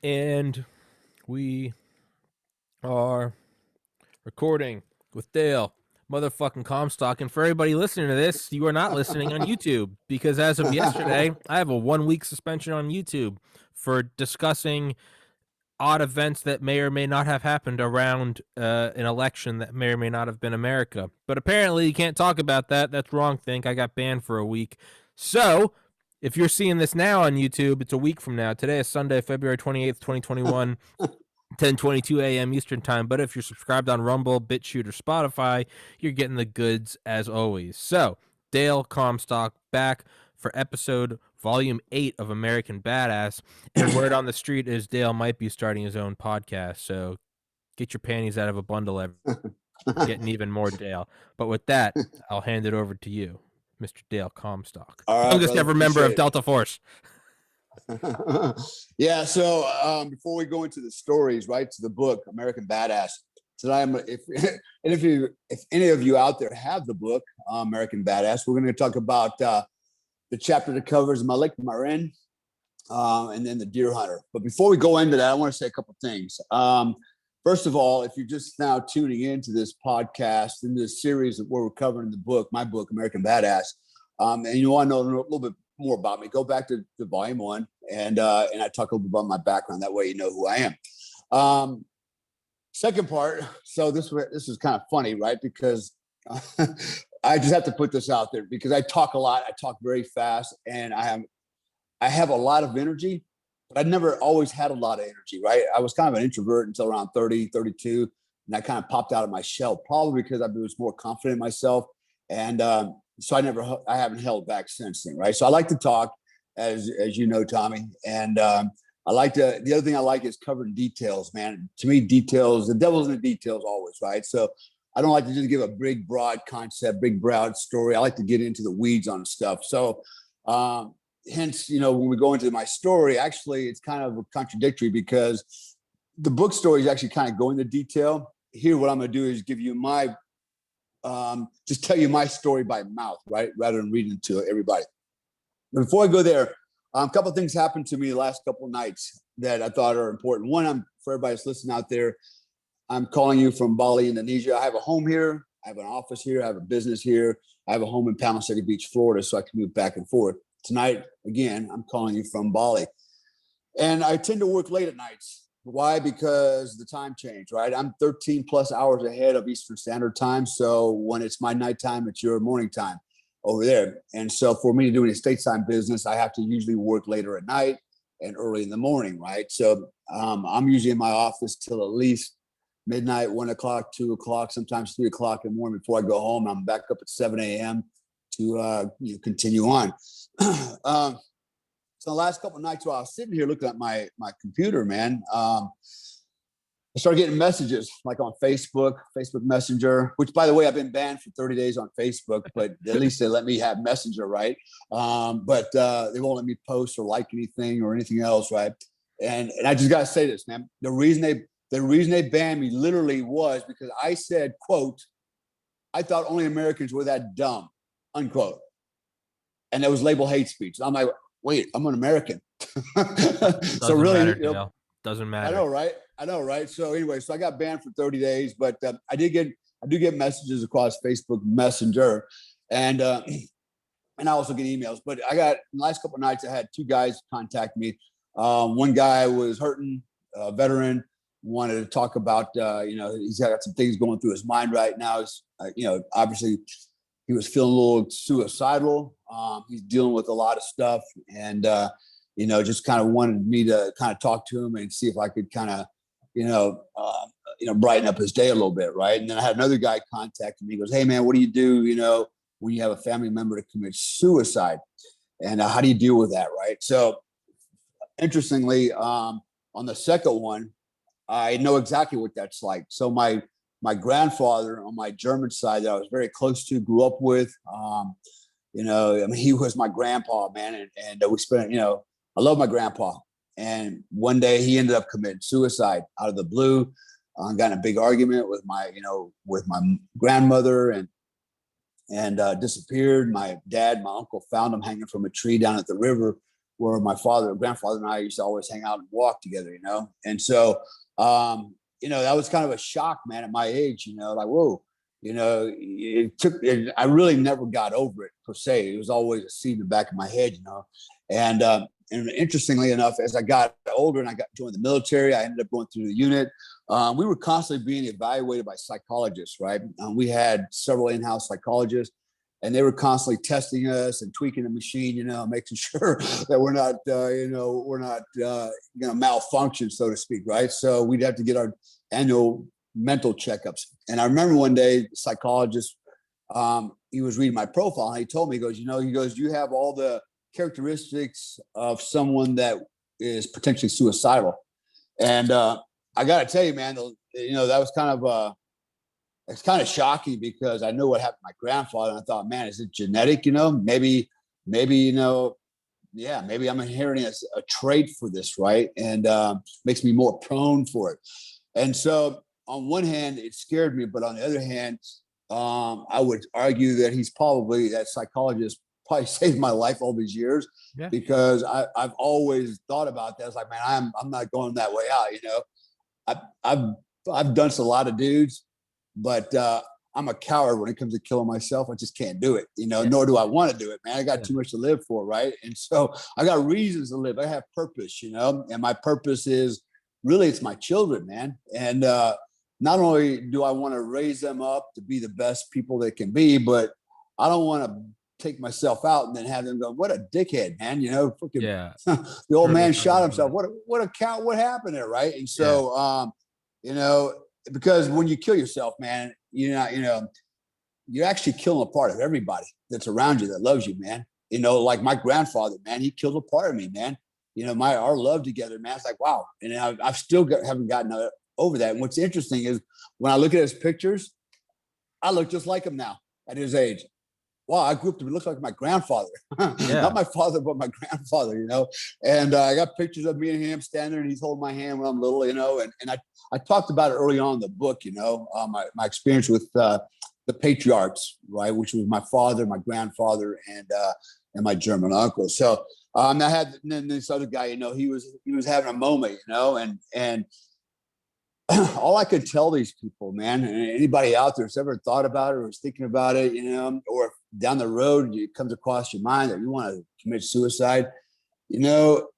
And we are recording with Dale, motherfucking Comstock. And for everybody listening to this, you are not listening on YouTube because as of yesterday, I have a 1 week suspension on YouTube for discussing odd events that may or may not have happened around an election that may or may not have been America. But apparently, you can't talk about that. That's wrong. Think I got banned for a week. So, if you're seeing this now on YouTube, it's a week from now. Today is Sunday, February 28th, 2021. 10:22 a.m. Eastern time. But if you're subscribed on Rumble, BitChute, or Spotify, you're getting the goods as always. So, Dale Comstock back for episode volume 8 of American Badass. And word on the street is Dale might be starting his own podcast. So, get your panties out of a bundle. Getting even more Dale. But with that, I'll hand it over to you, Mr. Dale Comstock, All right, youngest brother, ever member of appreciate it. Delta Force. Yeah. So before we go into the stories, right, to the book American Badass, tonight, if any of you out there have the book American Badass, we're going to talk about the chapter that covers Malik Marin and then the Deer Hunter. But before we go into that, I want to say a couple things. First of all, if you're just now tuning into this podcast in this series where we're covering the book, my book American Badass, and you want to know a little bit more about me, go back to volume 1, and I talk a little bit about my background. That way, you know who I am. Second part. So this is kind of funny, right? Because I just have to put this out there because I talk a lot. I talk very fast, and I have a lot of energy, but I never always had a lot of energy, right? I was kind of an introvert until around 30, 32, and I kind of popped out of my shell, probably because I was more confident in myself, and so I haven't held back since then, right? So I like to talk, as you know, Tommy, and the other thing I like is covering details, man. To me, details, the devil's in the details always, right? So I don't like to just give a big, broad concept, big, broad story. I like to get into the weeds on stuff. So hence, when we go into my story, actually, it's kind of contradictory because the book stories actually kind of go into detail. Here, what I'm going to do is give you just tell you my story by mouth, right? Rather than reading it to everybody. But before I go there, a couple of things happened to me the last couple of nights that I thought are important. One, for everybody that's listening out there, I'm calling you from Bali, Indonesia. I have a home here. I have an office here. I have a business here. I have a home in Palm City Beach, Florida, so I can move back and forth. Tonight, again, I'm calling you from Bali. And I tend to work late at nights. Why? Because the time change, right? I'm 13 plus hours ahead of Eastern Standard Time. So when it's my nighttime, it's your morning time over there. And so for me to do any stateside business, I have to usually work later at night and early in the morning, right? So I'm usually in my office till at least midnight, 1 o'clock, 2 o'clock, sometimes 3 o'clock in the morning before I go home. I'm back up at 7 a.m. to continue on. So the last couple of nights while I was sitting here looking at my computer, man, I started getting messages like on Facebook Messenger, which, by the way, I've been banned for 30 days on Facebook, but at least they let me have Messenger, right? But they won't let me post or like anything or anything else, right? And I just got to say this, man. The reason they banned me literally was because I said, quote, I thought only Americans were that dumb, unquote. And it was labeled hate speech. I'm like, wait, I'm an American. So really, matter, doesn't matter. I know, right? So anyway, so I got banned for 30 days, but I do get messages across Facebook Messenger, and I also get emails. But I got in the last couple of nights, I had 2 guys contact me. One guy was hurting, a veteran, wanted to talk about, he's got some things going through his mind right now. Obviously he was feeling a little suicidal. He's dealing with a lot of stuff, and just kind of wanted me to kind of talk to him and see if I could kind of, brighten up his day a little bit, right? And then I had another guy contact me. He goes, "Hey, man, what do you do, when you have a family member that commits suicide, and how do you deal with that, right?" So, interestingly, on the second one, I know exactly what that's like. So my grandfather on my German side that I was very close to, grew up with, he was my grandpa, man. And we spent, I love my grandpa. And one day he ended up committing suicide out of the blue. Got in a big argument with my grandmother and disappeared. My dad, my uncle found him hanging from a tree down at the river. where my grandfather and I used to always hang out and walk together, you know? And so, you know, that was kind of a shock, man, at my age, you know, like, whoa, you know, I really never got over it per se. It was always a seed in the back of my head, you know? And interestingly enough, as I got older and I got joined the military, I ended up going through the unit. We were constantly being evaluated by psychologists, right? We had several in-house psychologists, and they were constantly testing us and tweaking the machine, you know, making sure that we're not, malfunction, so to speak, right? So we'd have to get our annual mental checkups. And I remember one day, the psychologist, he was reading my profile, and he told me, he goes, you have all the characteristics of someone that is potentially suicidal. And I got to tell you, man, that was it's kind of shocking, because I know what happened to my grandfather. And I thought, man, is it genetic? You know, maybe, maybe I'm inheriting a trait for this, right? And makes me more prone for it. And so on one hand, it scared me, but on the other hand, I would argue that that psychologist probably saved my life all these years, because I've always thought about that. I was like, man, I'm not going that way out. You know, I've done a lot of dudes, but I'm a coward when it comes to killing myself. I just can't do it, you know, nor do I want to do it, man. I got too much to live for, right? And so I got reasons to live. I have purpose, you know, and my purpose is really, it's my children, man. And not only do I want to raise them up to be the best people they can be, but I don't want to take myself out and then have them go, what a dickhead, man, you know, the old man shot himself. What happened there, right? And so, you know, because when you kill yourself, man, you're actually killing a part of everybody that's around you that loves you, man. You know, like my grandfather, man, he killed a part of me, man. You know, our love together, man. It's like, wow. And I've still haven't gotten over that. And what's interesting is when I look at his pictures, I look just like him now at his age. Wow, I grew up to look like my grandfather. Not my father, but my grandfather, you know. And I got pictures of me and him standing there, and he's holding my hand when I'm little, you know. And I talked about it early on in the book, you know, my experience with the patriarchs, right, which was my father, my grandfather, and my German uncle. So I had this other guy, you know, he was having a moment, you know, and all I could tell these people, man, and anybody out there who's ever thought about it or was thinking about it, you know, or down the road it comes across your mind that you want to commit suicide, you know,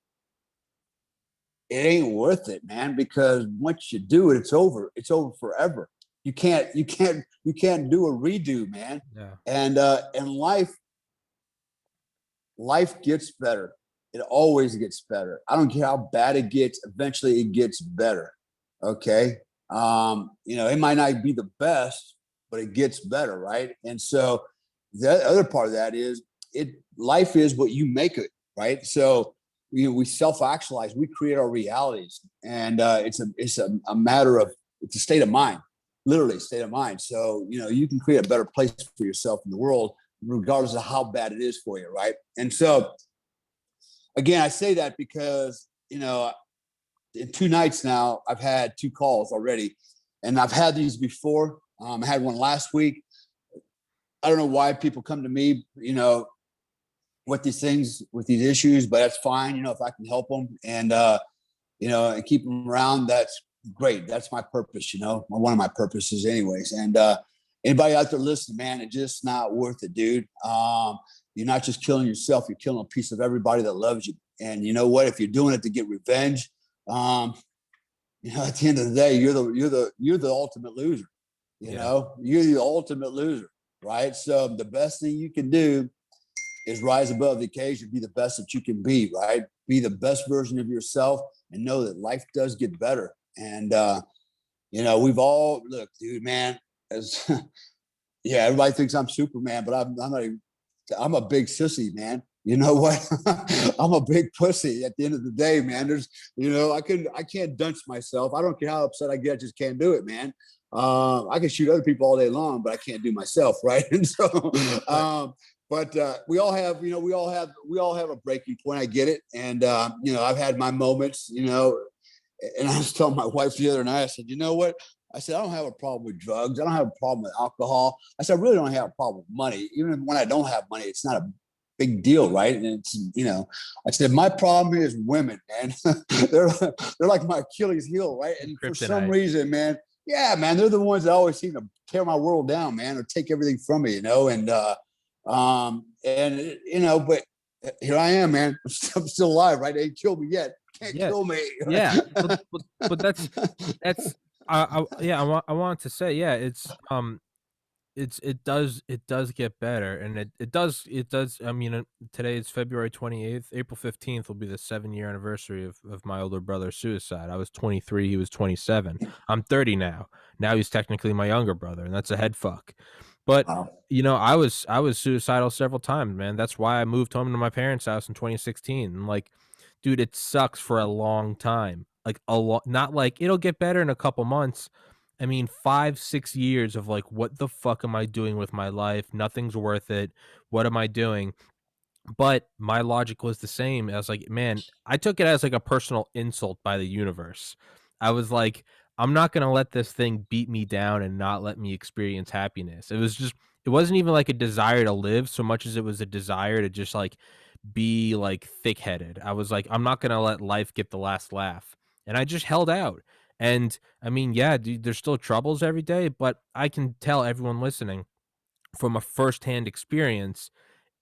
it ain't worth it, man, because once you do it, it's over. It's over forever. You can't do a redo, man. Yeah. And life gets better. It always gets better. I don't care how bad it gets. Eventually it gets better. Okay. You know, it might not be the best, but it gets better. Right. And so the other part of that is life is what you make it. Right. So, you know, we self-actualize, we create our realities, and it's a matter of, it's a state of mind, literally a state of mind. So, you know, you can create a better place for yourself in the world, regardless of how bad it is for you. Right. And so again, I say that because, you know, in 2 nights now, I've had 2 calls already, and I've had these before. I had one last week. I don't know why people come to me, you know, with these things, with these issues, but that's fine. You know, if I can help them and, you know, and keep them around, that's great. That's my purpose, you know, one of my purposes anyways. And anybody out there listening, man, it's just not worth it, dude. You're not just killing yourself, you're killing a piece of everybody that loves you. And you know what, if you're doing it to get revenge, you know, at the end of the day, you're the ultimate loser. You know, you're the ultimate loser, right? So the best thing you can do is rise above the occasion, be the best that you can be, right? Be the best version of yourself, and know that life does get better. And you know, we've all, look, dude, man, as yeah, everybody thinks I'm Superman, but I'm not even, I'm a big sissy, man. You know what? I'm a big pussy at the end of the day, man. There's, you know, I can't dunce myself. I don't care how upset I get, I just can't do it, man. I can shoot other people all day long, but I can't do myself, right? And so, but we all have, you know, we all have a breaking point. I get it, and you know, I've had my moments, you know, and I was telling my wife the other night, I said, you know what? I said, I don't have a problem with drugs. I don't have a problem with alcohol. I said, I really don't have a problem with money. Even when I don't have money, it's not big deal, right? And it's, I said, my problem is women, man. they're like my Achilles heel, right? And for some reason, man, yeah, man, they're the ones that always seem to tear my world down, man, or take everything from me, but here I am, man. I'm still alive, right? They ain't killed me yet. Can't kill me. Right? Yeah, but that's I wanted to say, yeah, it does get better, and it does. I mean, today is February 28th. April 15th will be the 7-year anniversary of my older brother's suicide. I was 23, he was 27. I'm 30 now. Now he's technically my younger brother, and that's a head fuck. But Wow. I was suicidal several times, man. That's why I moved home to my parents' house in 2016. And like, dude, it sucks for a long time. Like not like it'll get better in a couple months. I mean, 5-6 years of like, what the fuck am I doing with my life? Nothing's worth it. What am I doing? But my logic was the same. I was like, man, I took it as like a personal insult by the universe. I was like, I'm not going to let this thing beat me down and not let me experience happiness. It wasn't even like a desire to live so much as it was a desire to just like be like thick-headed. I was like, I'm not going to let life get the last laugh. And I just held out. And I mean, yeah, dude, there's still troubles every day, but I can tell everyone listening from a firsthand experience,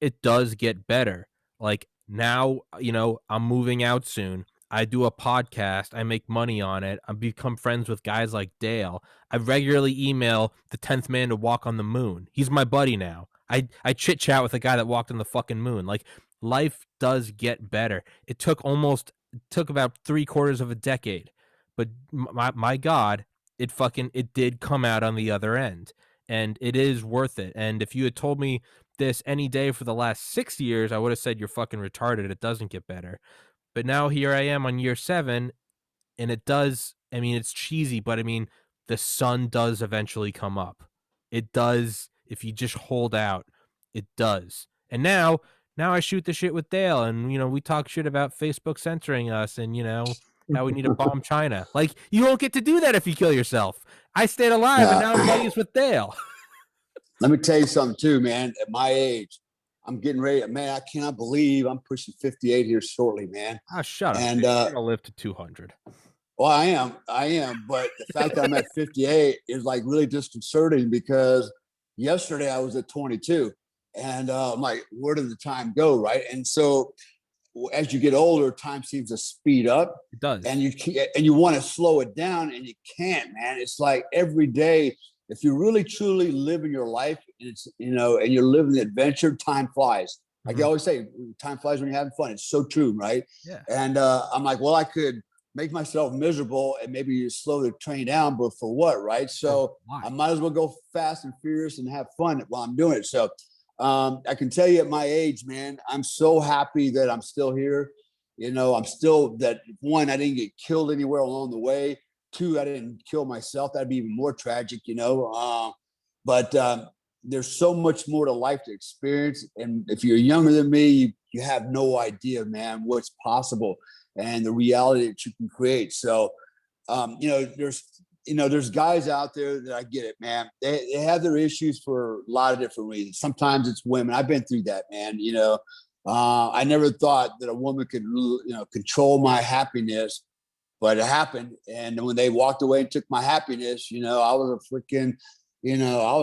it does get better. Like now, I'm moving out soon. I do a podcast. I make money on it. I become friends with guys like Dale. I regularly email the 10th man to walk on the moon. He's my buddy now. I chit chat with a guy that walked on the fucking moon. Like life does get better. It took about 3/4 of a decade, but my God, it did come out on the other end, and it is worth it. And if you had told me this any day for the last 6 years, I would have said you're fucking retarded. It doesn't get better. But now here I am on year 7, and it does. I mean, it's cheesy, but I mean, the sun does eventually come up. It does. If you just hold out, it does. And now I shoot the shit with Dale, and we talk shit about Facebook censoring us, and how we need to bomb China. Like, you won't get to do that if you kill yourself. I stayed alive, and now I'm buddies with Dale. Let me tell you something too, man. At my age, I'm getting ready. Man, I cannot believe I'm pushing 58 here shortly, man. Ah, shut up. And you're gonna live to 200. Well, I am. But the fact that I'm at 58 is like really disconcerting, because yesterday I was at 22, and I'm like, where did the time go, right? And so as you get older, time seems to speed up. It does. And you want to slow it down, and you can't, man. It's like every day, if you're really truly living your life, and it's and you're living the adventure, time flies. Like you always say, time flies when you're having fun. It's so true, right? Yeah. And I'm like, well, I could make myself miserable and maybe slow the train down, but for what, right? So I might as well go fast and furious and have fun while I'm doing it. So I can tell you, at my age, man, I'm so happy that I'm still here. I'm still that, one, I didn't get killed anywhere along the way. 2, I didn't kill myself. That'd be even more tragic, but there's so much more to life to experience. And if you're younger than me, you have no idea, man, what's possible and the reality that you can create. So, there's guys out there that, I get it, man. They have their issues for a lot of different reasons. Sometimes it's women. I've been through that, man. I never thought that a woman could, control my happiness, but it happened. And when they walked away and took my happiness, I was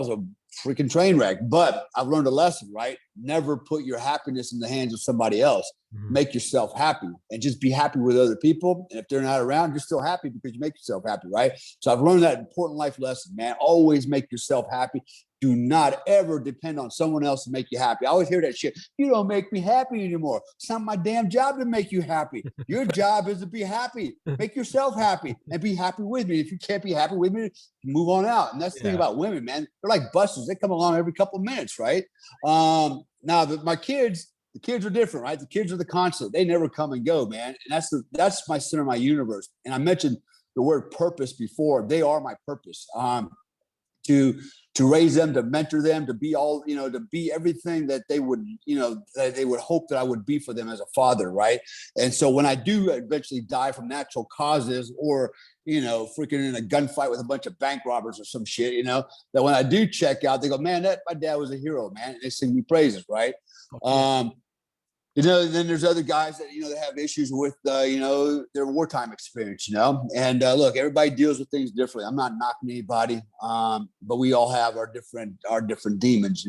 a freaking train wreck. But I've learned a lesson, right? Never put your happiness in the hands of somebody else. Make yourself happy, and just be happy with other people. And if they're not around, you're still happy because you make yourself happy, right? So I've learned that important life lesson, man. Always make yourself happy. Do not ever depend on someone else to make you happy. I always hear that shit. You don't make me happy anymore. It's not my damn job to make you happy. Your job is to be happy. Make yourself happy and be happy with me. If you can't be happy with me, move on out. And that's the thing about women, man. They're like buses. They come along every couple of minutes, right? Now, my kids, the kids are different, right? The kids are the constant. They never come and go, man. And that's my center of my universe. And I mentioned the word purpose before. They are my purpose. To raise them, to mentor them, to be all, to be everything that they would, that they would hope that I would be for them as a father, right? And so when I do eventually die from natural causes, or, freaking in a gunfight with a bunch of bank robbers or some shit, that when I do check out, they go, man, my dad was a hero, man. And they sing me praises, right? Okay. then there's other guys that, that have issues with, their wartime experience, and look, everybody deals with things differently. I'm not knocking anybody. But we all have our different demons,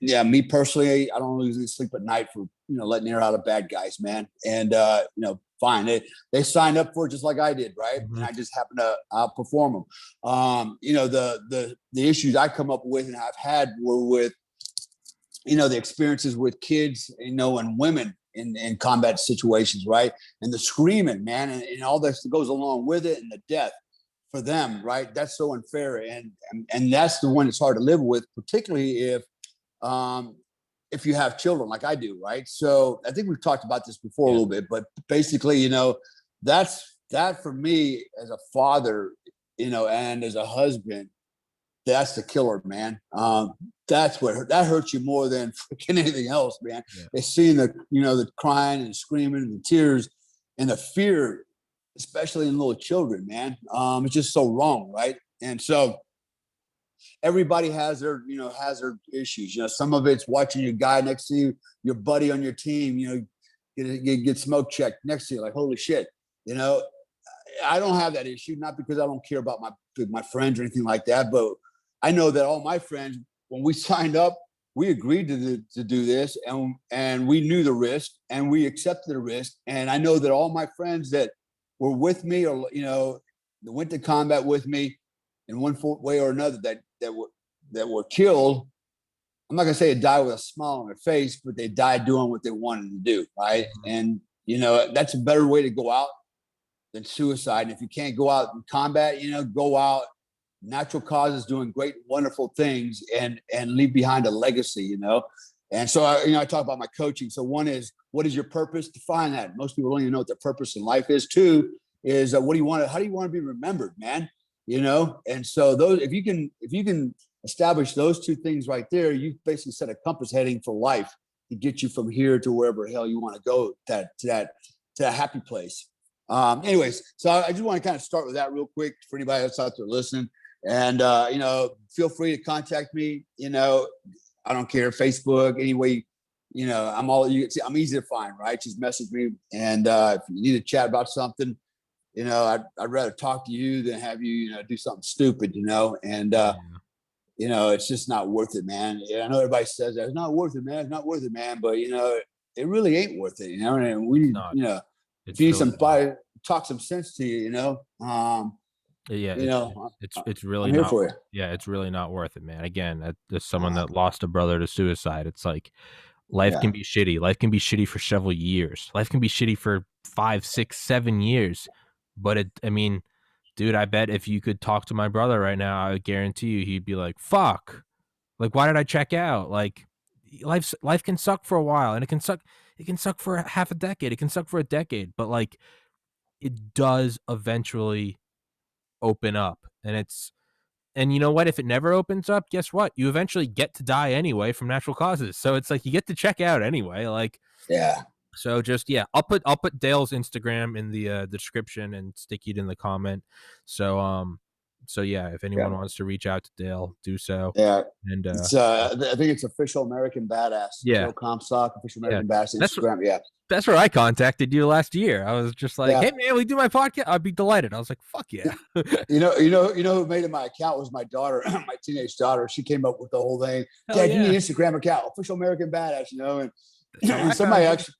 Yeah. Me personally, I don't usually sleep at night for, letting air out of bad guys, man. And, fine. They signed up for it just like I did. Right. Mm-hmm. And I just happen to outperform them. The issues I come up with and I've had were with, the experiences with kids, and women in combat situations, right? And the screaming, man, and all this that goes along with it, and the death for them, right? That's so unfair, and that's the one that's hard to live with, particularly if you have children like I do, right? So I think we've talked about this before a little bit, but basically, that's that for me as a father, and as a husband. That's the killer, man. That's what that hurts you more than freaking anything else, man. Yeah. It's seeing the crying and screaming and the tears and the fear, especially in little children, man. It's just so wrong, right? And so everybody has their issues. Some of it's watching your guy next to you, your buddy on your team, get smoke checked next to you, like holy shit, I don't have that issue, not because I don't care about my friends or anything like that, but I know that all my friends, when we signed up, we agreed to do this, and we knew the risk, and we accepted the risk. And I know that all my friends that were with me, or that went to combat with me in one way or another, that were killed. I'm not gonna say it died with a smile on their face, but they died doing what they wanted to do, right? And that's a better way to go out than suicide. And if you can't go out in combat, go out natural causes, doing great, wonderful things, and leave behind a legacy, And so I talk about my coaching. So one is, what is your purpose? Define that. Most people don't even know what their purpose in life is. Two is, what do you want to? How do you want to be remembered, man? And so those, if you can establish those two things right there, you basically set a compass heading for life to get you from here to wherever the hell you want to go, to that happy place. Anyways, so I just want to kind of start with that real quick for anybody else out there listening. And, feel free to contact me. I don't care. Facebook, anyway, I'm easy to find, right? Just message me. And if you need to chat about something, I'd rather talk to you than have you, do something stupid, and, it's just not worth it, man. I know everybody says that it's not worth it, man. It's not worth it, man. But, it really ain't worth it, and we need, if you need somebody talk some sense to you, it's really I'm here not for you. Yeah, it's really not worth it, man. Again, as someone that lost a brother to suicide, it's like life can be shitty. Life can be shitty for several years. Life can be shitty for 5, 6, 7 years. But dude, I bet if you could talk to my brother right now, I would guarantee you he'd be like, fuck. Like, why did I check out? Like, life can suck for a while, and it can suck for half a decade. It can suck for a decade, but like, it does eventually open up. And you know what? If it never opens up, guess what? You eventually get to die anyway from natural causes. So it's like you get to check out anyway. Like, yeah. So just I'll put Dale's Instagram in the description and stick it in the comment. So if anyone wants to reach out to Dale, do so. Yeah. And I think it's Official American Badass. Yeah. Dale Comstock, Official American Badass Instagram. That's where I contacted you last year. I was just like, hey man, we do my podcast. I'd be delighted. I was like, fuck yeah. you know who made it my account was my daughter, my teenage daughter. She came up with the whole thing. Dad, you need an Instagram account, Official American Badass, and somebody actually.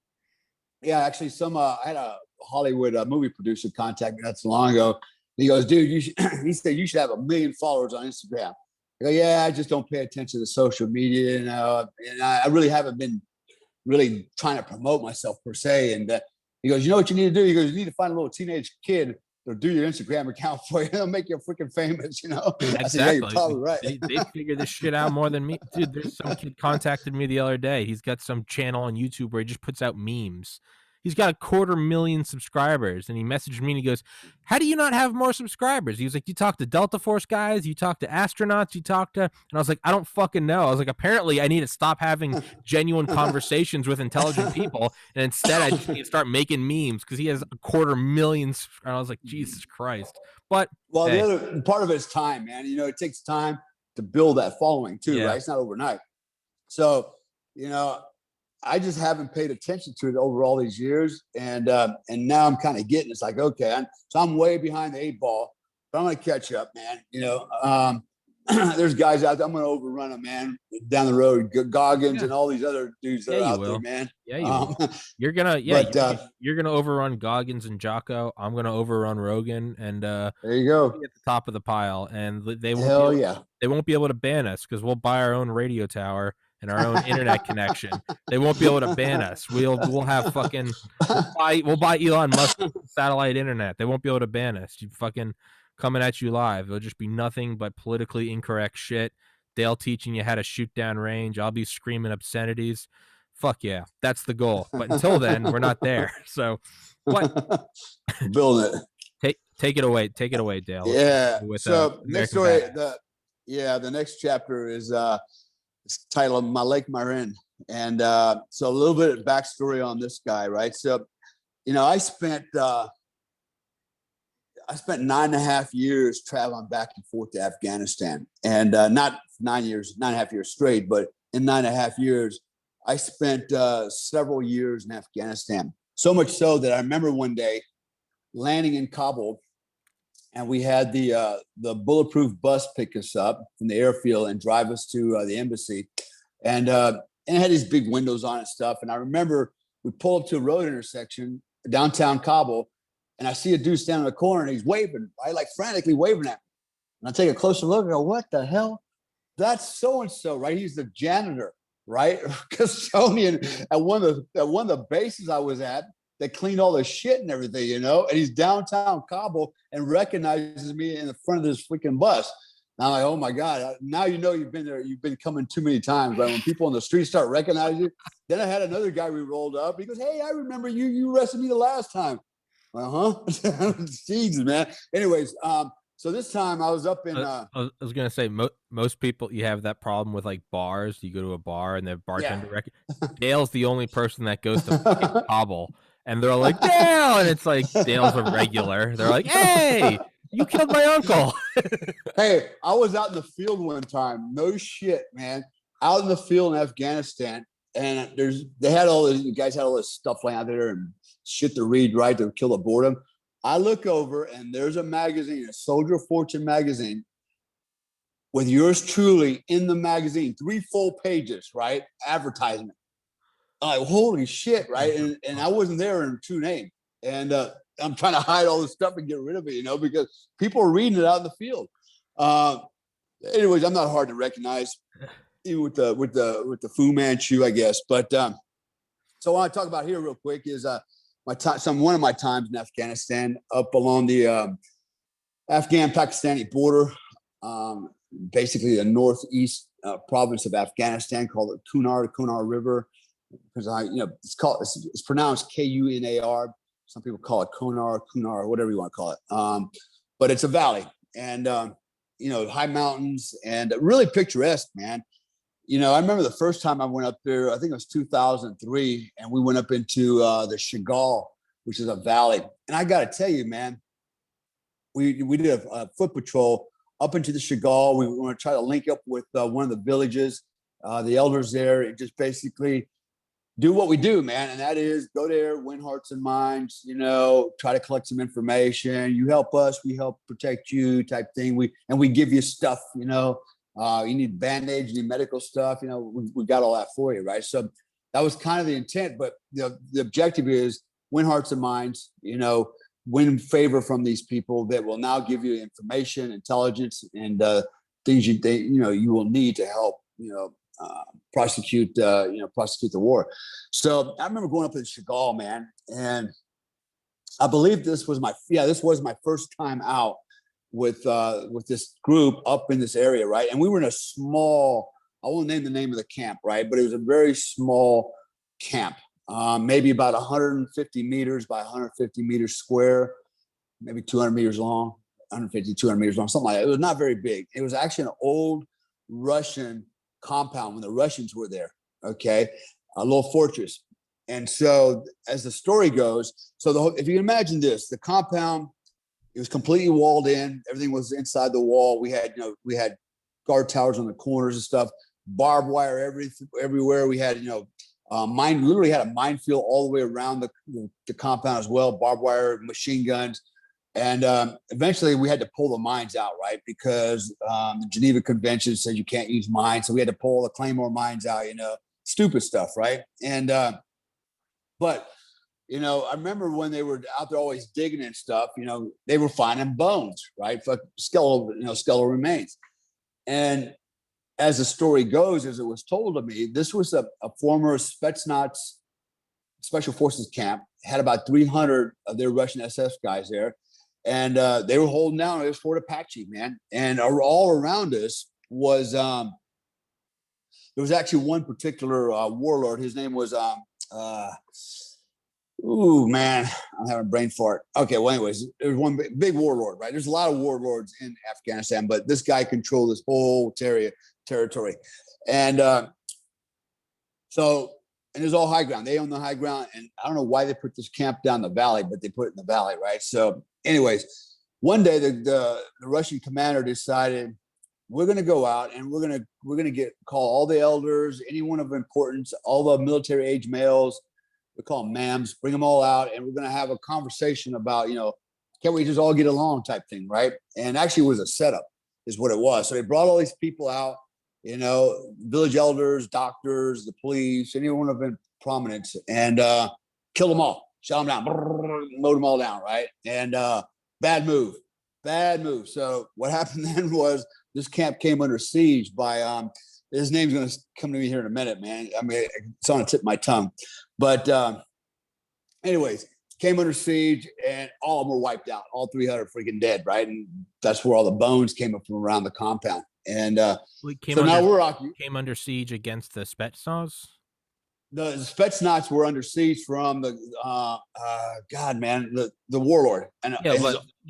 Yeah, actually, I had a Hollywood movie producer contact me not so long ago. He goes, dude, he said you should have 1 million followers on Instagram. I go, yeah, I just don't pay attention to social media, and I really haven't been really trying to promote myself per se. And he goes, you know what you need to do? He goes, you need to find a little teenage kid that'll do your Instagram account for you. They'll make you freaking famous, Exactly. I said, yeah, you're probably right. They figure this shit out more than me. Dude, there's some kid contacted me the other day. He's got some channel on YouTube where he just puts out memes. He's got 250,000 subscribers, and he messaged me and he goes, how do you not have more subscribers? He was like, you talk to Delta Force guys, you talk to astronauts, and I was like, I don't fucking know. I was like, apparently I need to stop having genuine conversations with intelligent people, and instead I just need to start making memes, because he has 250,000. And I was like, Jesus Christ. But the other part of it is time, man. It takes time to build that following too, right? It's not overnight. So, I just haven't paid attention to it over all these years, and now I'm kind of getting. It's like, okay, I'm way behind the 8 ball, but I'm gonna catch up, man. There's guys out there. I'm gonna overrun them, man. Down the road, Goggins and all these other dudes that are out there, man. Yeah, you will. You're gonna, you're gonna overrun Goggins and Jocko. I'm gonna overrun Rogan, and there you go, at the top of the pile, and they won't be able to ban us because we'll buy our own radio tower and our own internet connection. They won't be able to ban us. We'll have fucking we'll buy Elon Musk satellite internet. They won't be able to ban us. You fucking coming at you live. It'll just be nothing but politically incorrect shit. Dale teaching you how to shoot down range. I'll be screaming obscenities. Fuck yeah, that's the goal. But until then, we're not there. So what? Building it. Take it away, Dale. Yeah. So next story, the next chapter is it's titled "My Lake Marin," and so a little bit of backstory on this guy, right? So, I spent 9.5 years traveling back and forth to Afghanistan, and not 9.5 years straight, but in 9.5 years, I spent several years in Afghanistan. So much so that I remember one day landing in Kabul, and we had the bulletproof bus pick us up from the airfield and drive us to the embassy, and it had these big windows on and stuff. And I remember we pull up to a road intersection downtown Kabul, and I see a dude standing in the corner, and he's waving, right, like frantically waving at me. And I take a closer look and go, "What the hell? That's so and so, right? He's the janitor, right, custodian at one of the bases I was at. That cleaned all the shit and everything, and he's downtown Kabul and recognizes me in the front of this freaking bus. And I'm like, oh my God, now you've been there, you've been coming too many times, right? When people on the street start recognizing you. Then I had another guy we rolled up. He goes, "Hey, I remember you. You arrested me the last time." Jesus, man. Anyways, so this time I was up in. I was gonna say most people, you have that problem with like bars. You go to a bar and the bartender Dale's the only person that goes to Kabul. And they're all like, "Dale!" And it's like, Dale's a regular. They're like, "Hey, you killed my uncle." Hey, I was out in the field one time. No shit, man. Out in the field in Afghanistan. And they had all this, you guys had all this stuff laying out there and shit to read, right, to kill the boredom. I look over and there's a magazine, a Soldier of Fortune magazine, with yours truly in the magazine, 3 full pages, right? Advertisement. Like, holy shit, right? And I wasn't there in true name. And I'm trying to hide all this stuff and get rid of it, because people are reading it out in the field. Anyways, I'm not hard to recognize, even with the Fu Manchu, I guess. But so what I want to talk about here real quick is one of my times in Afghanistan, up along the Afghan-Pakistani border, basically the northeast province of Afghanistan, called the Kunar River. Because it's pronounced Kunar. Some people call it Kunar, whatever you want to call it. But it's a valley, and high mountains, and really picturesque, man. I remember the first time I went up there. I think it was 2003, and we went up into the Chagall, which is a valley. And I got to tell you, man, we did a foot patrol up into the Chagall. We want to try to link up with one of the villages, the elders there, and just basically do what we do, man. And that is go there, win hearts and minds, try to collect some information. You help us, we help protect you, type thing. We give you stuff, you need Band-Aids, you need medical stuff, we got all that for you, right? So that was kind of the intent, but the objective is win hearts and minds, win favor from these people that will now give you information, intelligence, and things you will need to help, prosecute the war. So I remember going up to Chagall, man, and I believe this was my first time out with this group up in this area, right? And we were in a small, I won't name the name of the camp, right? But it was a very small camp, maybe about 150 meters by 150 meters square, maybe 200 meters long, 150, 200 meters long, something like that. It was not very big. It was actually an old Russian compound when the Russians were there, okay? A little fortress. And so as the story goes, if you can imagine this, the compound, it was completely walled in. Everything was inside the wall. We had guard towers on the corners and stuff, barbed wire everywhere. We had, Mine literally had a minefield all the way around the compound as well, barbed wire, machine guns. And eventually we had to pull the mines out, right? Because the Geneva Convention said you can't use mines. So we had to pull the Claymore mines out, stupid stuff, right? And, but, I remember when they were out there always digging and stuff, they were finding bones, right? Skeletal remains. And as the story goes, as it was told to me, this was a former Spetsnaz special forces camp, had about 300 of their Russian SS guys there. And they were holding down. It was Fort Apache, man. And all around us was, there was actually one particular warlord. His name was, man, I'm having a brain fart. Okay, well, anyways, there was one big warlord, right? There's a lot of warlords in Afghanistan, but this guy controlled this whole territory. And and it was all high ground. They own the high ground. And I don't know why they put this camp down the valley, but they put it in the valley, right? So anyways, one day the Russian commander decided, we're going to go out and we're going to call all the elders, anyone of importance, all the military age males, we call them mams, bring them all out, and we're going to have a conversation about, can we just all get along type thing, right? And actually it was a setup is what it was. So they brought all these people out, village elders, doctors, the police, anyone of prominence, and killed them all, shot them down, mowed them all down, right? And bad move. So what happened then was this camp came under siege by, his name's going to come to me here in a minute, man. I mean, it's on the tip of my tongue. But anyways, came under siege and all of them were wiped out. All 300 freaking dead, right? And that's where all the bones came up from around the compound. And now came under siege against the Spetsnaz. The Spetsnaz were under siege from the the warlord. And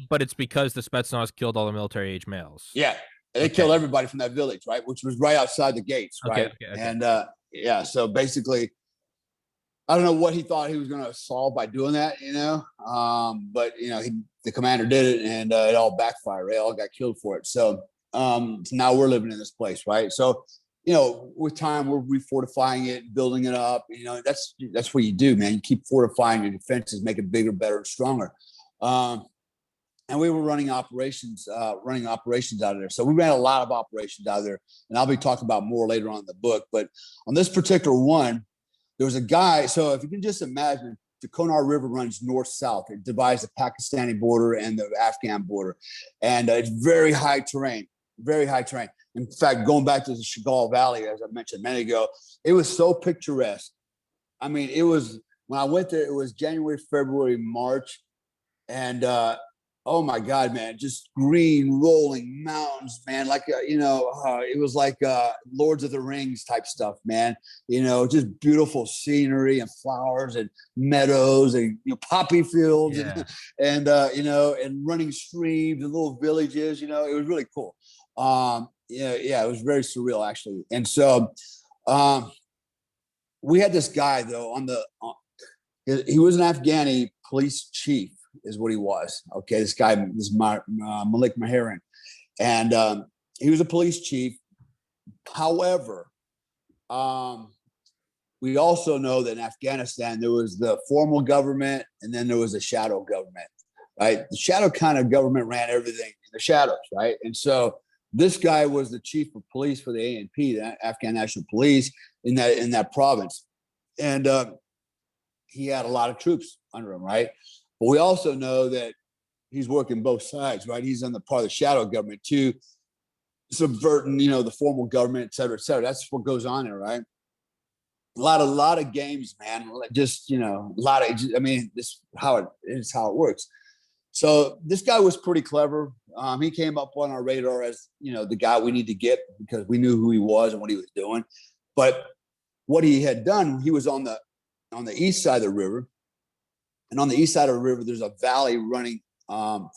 but it's because the Spetsnaz killed all the military age males. Yeah, they killed everybody from that village, right? Which was right outside the gates, right? Okay. And so basically, I don't know what he thought he was going to solve by doing that, but the commander did it, and it all backfired. They all got killed for it. So now we're living in this place, right? So with time we're refortifying it, building it up. That's what you do, man. You keep fortifying your defenses, make it bigger, better, and stronger. And we were running operations out of there. So we ran a lot of operations out of there, and I'll be talking about more later on in the book. But on this particular one, there was a guy. So if you can just imagine, the Konar River runs north-south. It divides the Pakistani border and the Afghan border. And it's very high terrain, very high terrain. In fact, going back to the Chagall Valley, as I mentioned a minute ago, it was so picturesque. I mean, when I went there, it was January, February, March. And oh my God, man, just green rolling mountains, man. Like, it was like Lords of the Rings type stuff, man. Just beautiful scenery and flowers and meadows and poppy fields and running streams and little villages. It was really cool. It was very surreal, actually. And so we had this guy, though, he was an Afghani police chief, is what he was. Okay, this guy, Malik Maharan, and he was a police chief. However, we also know that in Afghanistan there was the formal government, and then there was a shadow government. Right, the shadow kind of government ran everything in the shadows, right? And so this guy was the chief of police for the ANP, the Afghan National Police, in that province, and he had a lot of troops under him, right? But we also know that he's working both sides, right? He's on the part of the shadow government too, subverting, the formal government, et cetera, et cetera. That's what goes on there, right? A lot of games, man. Just, this is how it works. So this guy was pretty clever. He came up on our radar as, the guy we need to get, because we knew who he was and what he was doing. But what he had done, he was on the east side of the river. And on the east side of the river, there's a valley running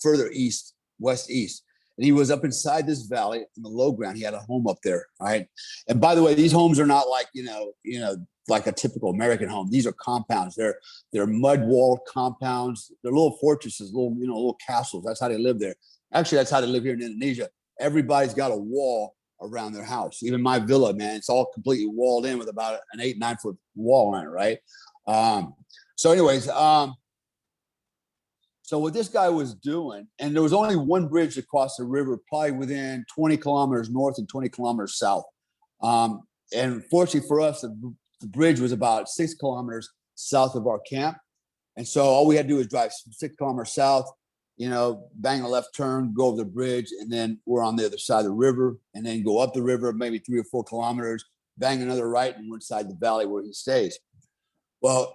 further east, west-east. And he was up inside this valley in the low ground. He had a home up there, right? And by the way, these homes are not like, like a typical American home. These are compounds. They're mud-walled compounds. They're little fortresses, little castles. That's how they live there. Actually, that's how they live here in Indonesia. Everybody's got a wall around their house. Even my villa, man, it's all completely walled in with about an 8-9 foot wall on it, right? So anyways, so what this guy was doing, and there was only one bridge across the river, probably within 20 kilometers north and 20 kilometers south. And fortunately for us, the bridge was about 6 kilometers south of our camp. And so all we had to do was drive 6 kilometers south, bang a left turn, go over the bridge, and then we're on the other side of the river, and then go up the river, maybe 3 or 4 kilometers, bang another right, and we're inside the valley where he stays. Well,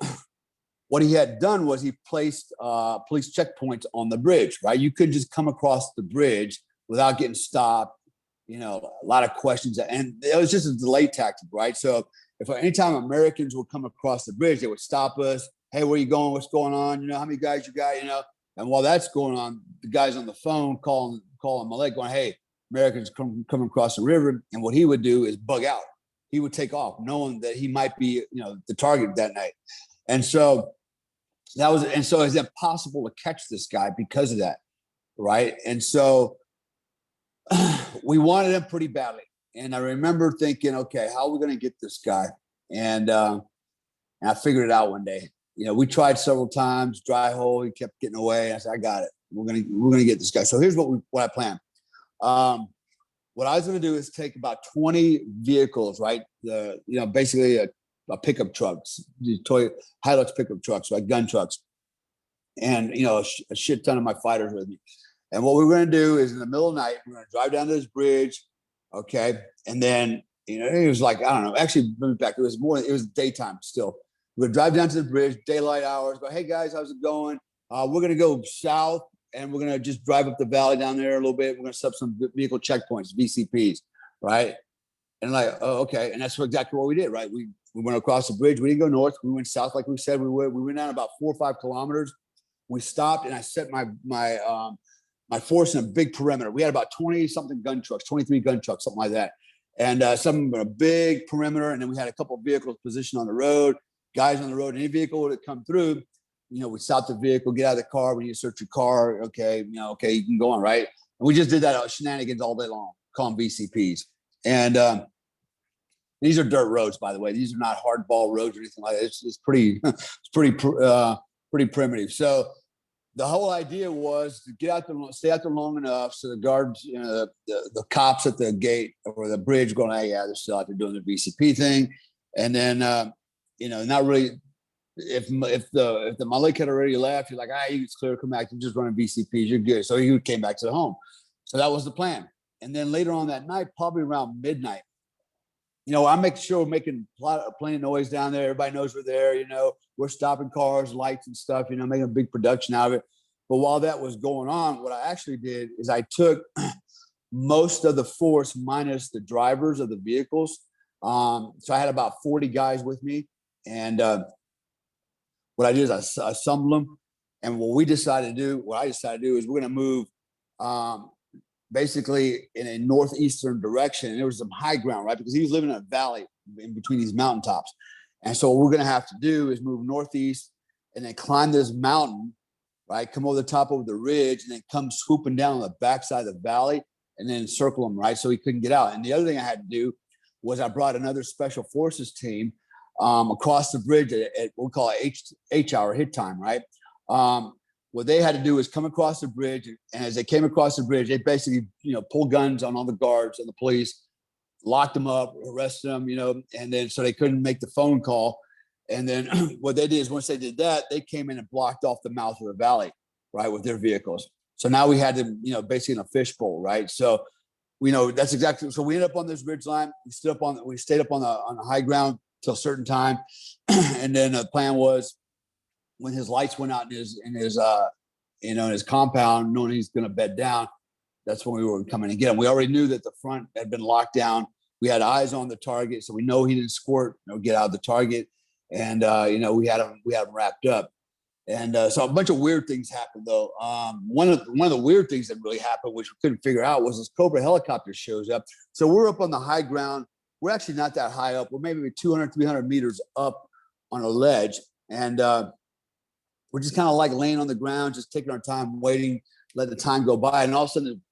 what he had done was he placed police checkpoints on the bridge, right? You couldn't just come across the bridge without getting stopped, a lot of questions. And it was just a delay tactic, right? So if anytime Americans would come across the bridge, they would stop us. Hey, where you going? What's going on? How many guys you got? And while that's going on, the guys on the phone calling Malik going, hey, Americans coming across the river. And what he would do is bug out. He would take off knowing that he might be, the target that night. And so it's impossible to catch this guy because of that, right? And so we wanted him pretty badly. And I remember thinking, okay, how are we going to get this guy? And I figured it out one day. We tried several times, dry hole. He kept getting away. I said, I got it. We're gonna get this guy. So here's what I planned. What I was going to do is take about 20 vehicles, right? Basically a pickup trucks, the Toyota Hilux pickup trucks, right? Gun trucks, and a shit ton of my fighters with me. And what we were going to do is in the middle of the night, we're going to drive down to this bridge, okay? And then it was like, I don't know. Actually, back, it was daytime still. We're going to drive down to the bridge, daylight hours. Go, hey guys, how's it going? We're going to go south, and we're going to just drive up the valley down there a little bit. We're going to set up some vehicle checkpoints, VCPs, right? And like, oh, okay. And that's exactly what we did, right? We went across the bridge. We didn't go north. We went south like we said we would. We went down about 4 or 5 kilometers. We stopped, and I set my force in a big perimeter. We had about 20-something gun trucks, 23 gun trucks, something like that. And some of a big perimeter. And then we had a couple of vehicles positioned on the road, guys on the road. Any vehicle would come through, we stop the vehicle, get out of the car. We need to search your car. Okay, okay, you can go on, right? And we just did that shenanigans all day long, calling VCPs. And these are dirt roads, by the way. These are not hardball roads or anything like that. It's pretty, pretty primitive. So the whole idea was to stay out there long enough so the guards, the cops at the gate or the bridge going, hey, yeah, they're still out there doing the VCP thing. And then, not really, if the Malik had already left, you're like, it's clear, come back, you're just running VCPs, you're good. So he came back to the home. So that was the plan. And then later on that night, probably around midnight, I make sure we're making plenty of noise down there. Everybody knows we're there. We're stopping cars, lights and stuff, making a big production out of it. But while that was going on, what I actually did is I took most of the force minus the drivers of the vehicles. So I had about 40 guys with me. And what I did is I assembled them. And what I decided to do is we're going to move basically in a northeastern direction. And there was some high ground, right? Because he was living in a valley in between these mountaintops. And so what we're going to have to do is move northeast and then climb this mountain, right? Come over the top of the ridge and then come swooping down on the backside of the valley and then circle him, right? So he couldn't get out. And the other thing I had to do was I brought another special forces team across the bridge at what we call H-hour hit time, right? What they had to do is come across the bridge, and as they came across the bridge, they basically, pulled guns on all the guards and the police, locked them up, arrested them, and then so they couldn't make the phone call. And then what they did is once they did that, they came in and blocked off the mouth of the valley, right, with their vehicles. So now we had them, basically in a fishbowl, right? So that's exactly. So we ended up on this ridge line. We stayed up on the high ground till a certain time, and then the plan was, when his lights went out in his compound, knowing he's going to bed down, that's when we were coming and get him. We already knew that the front had been locked down. We had eyes on the target, so we know he didn't squirt, get out of the target, and we had him wrapped up. And so a bunch of weird things happened, though. One of the weird things that really happened, which we couldn't figure out, was this Cobra helicopter shows up. So we're up on the high ground. We're actually not that high up. We're maybe 200, 300 meters up on a ledge, and we're just kind of like laying on the ground, just taking our time, waiting, let the time go by. And all of a sudden,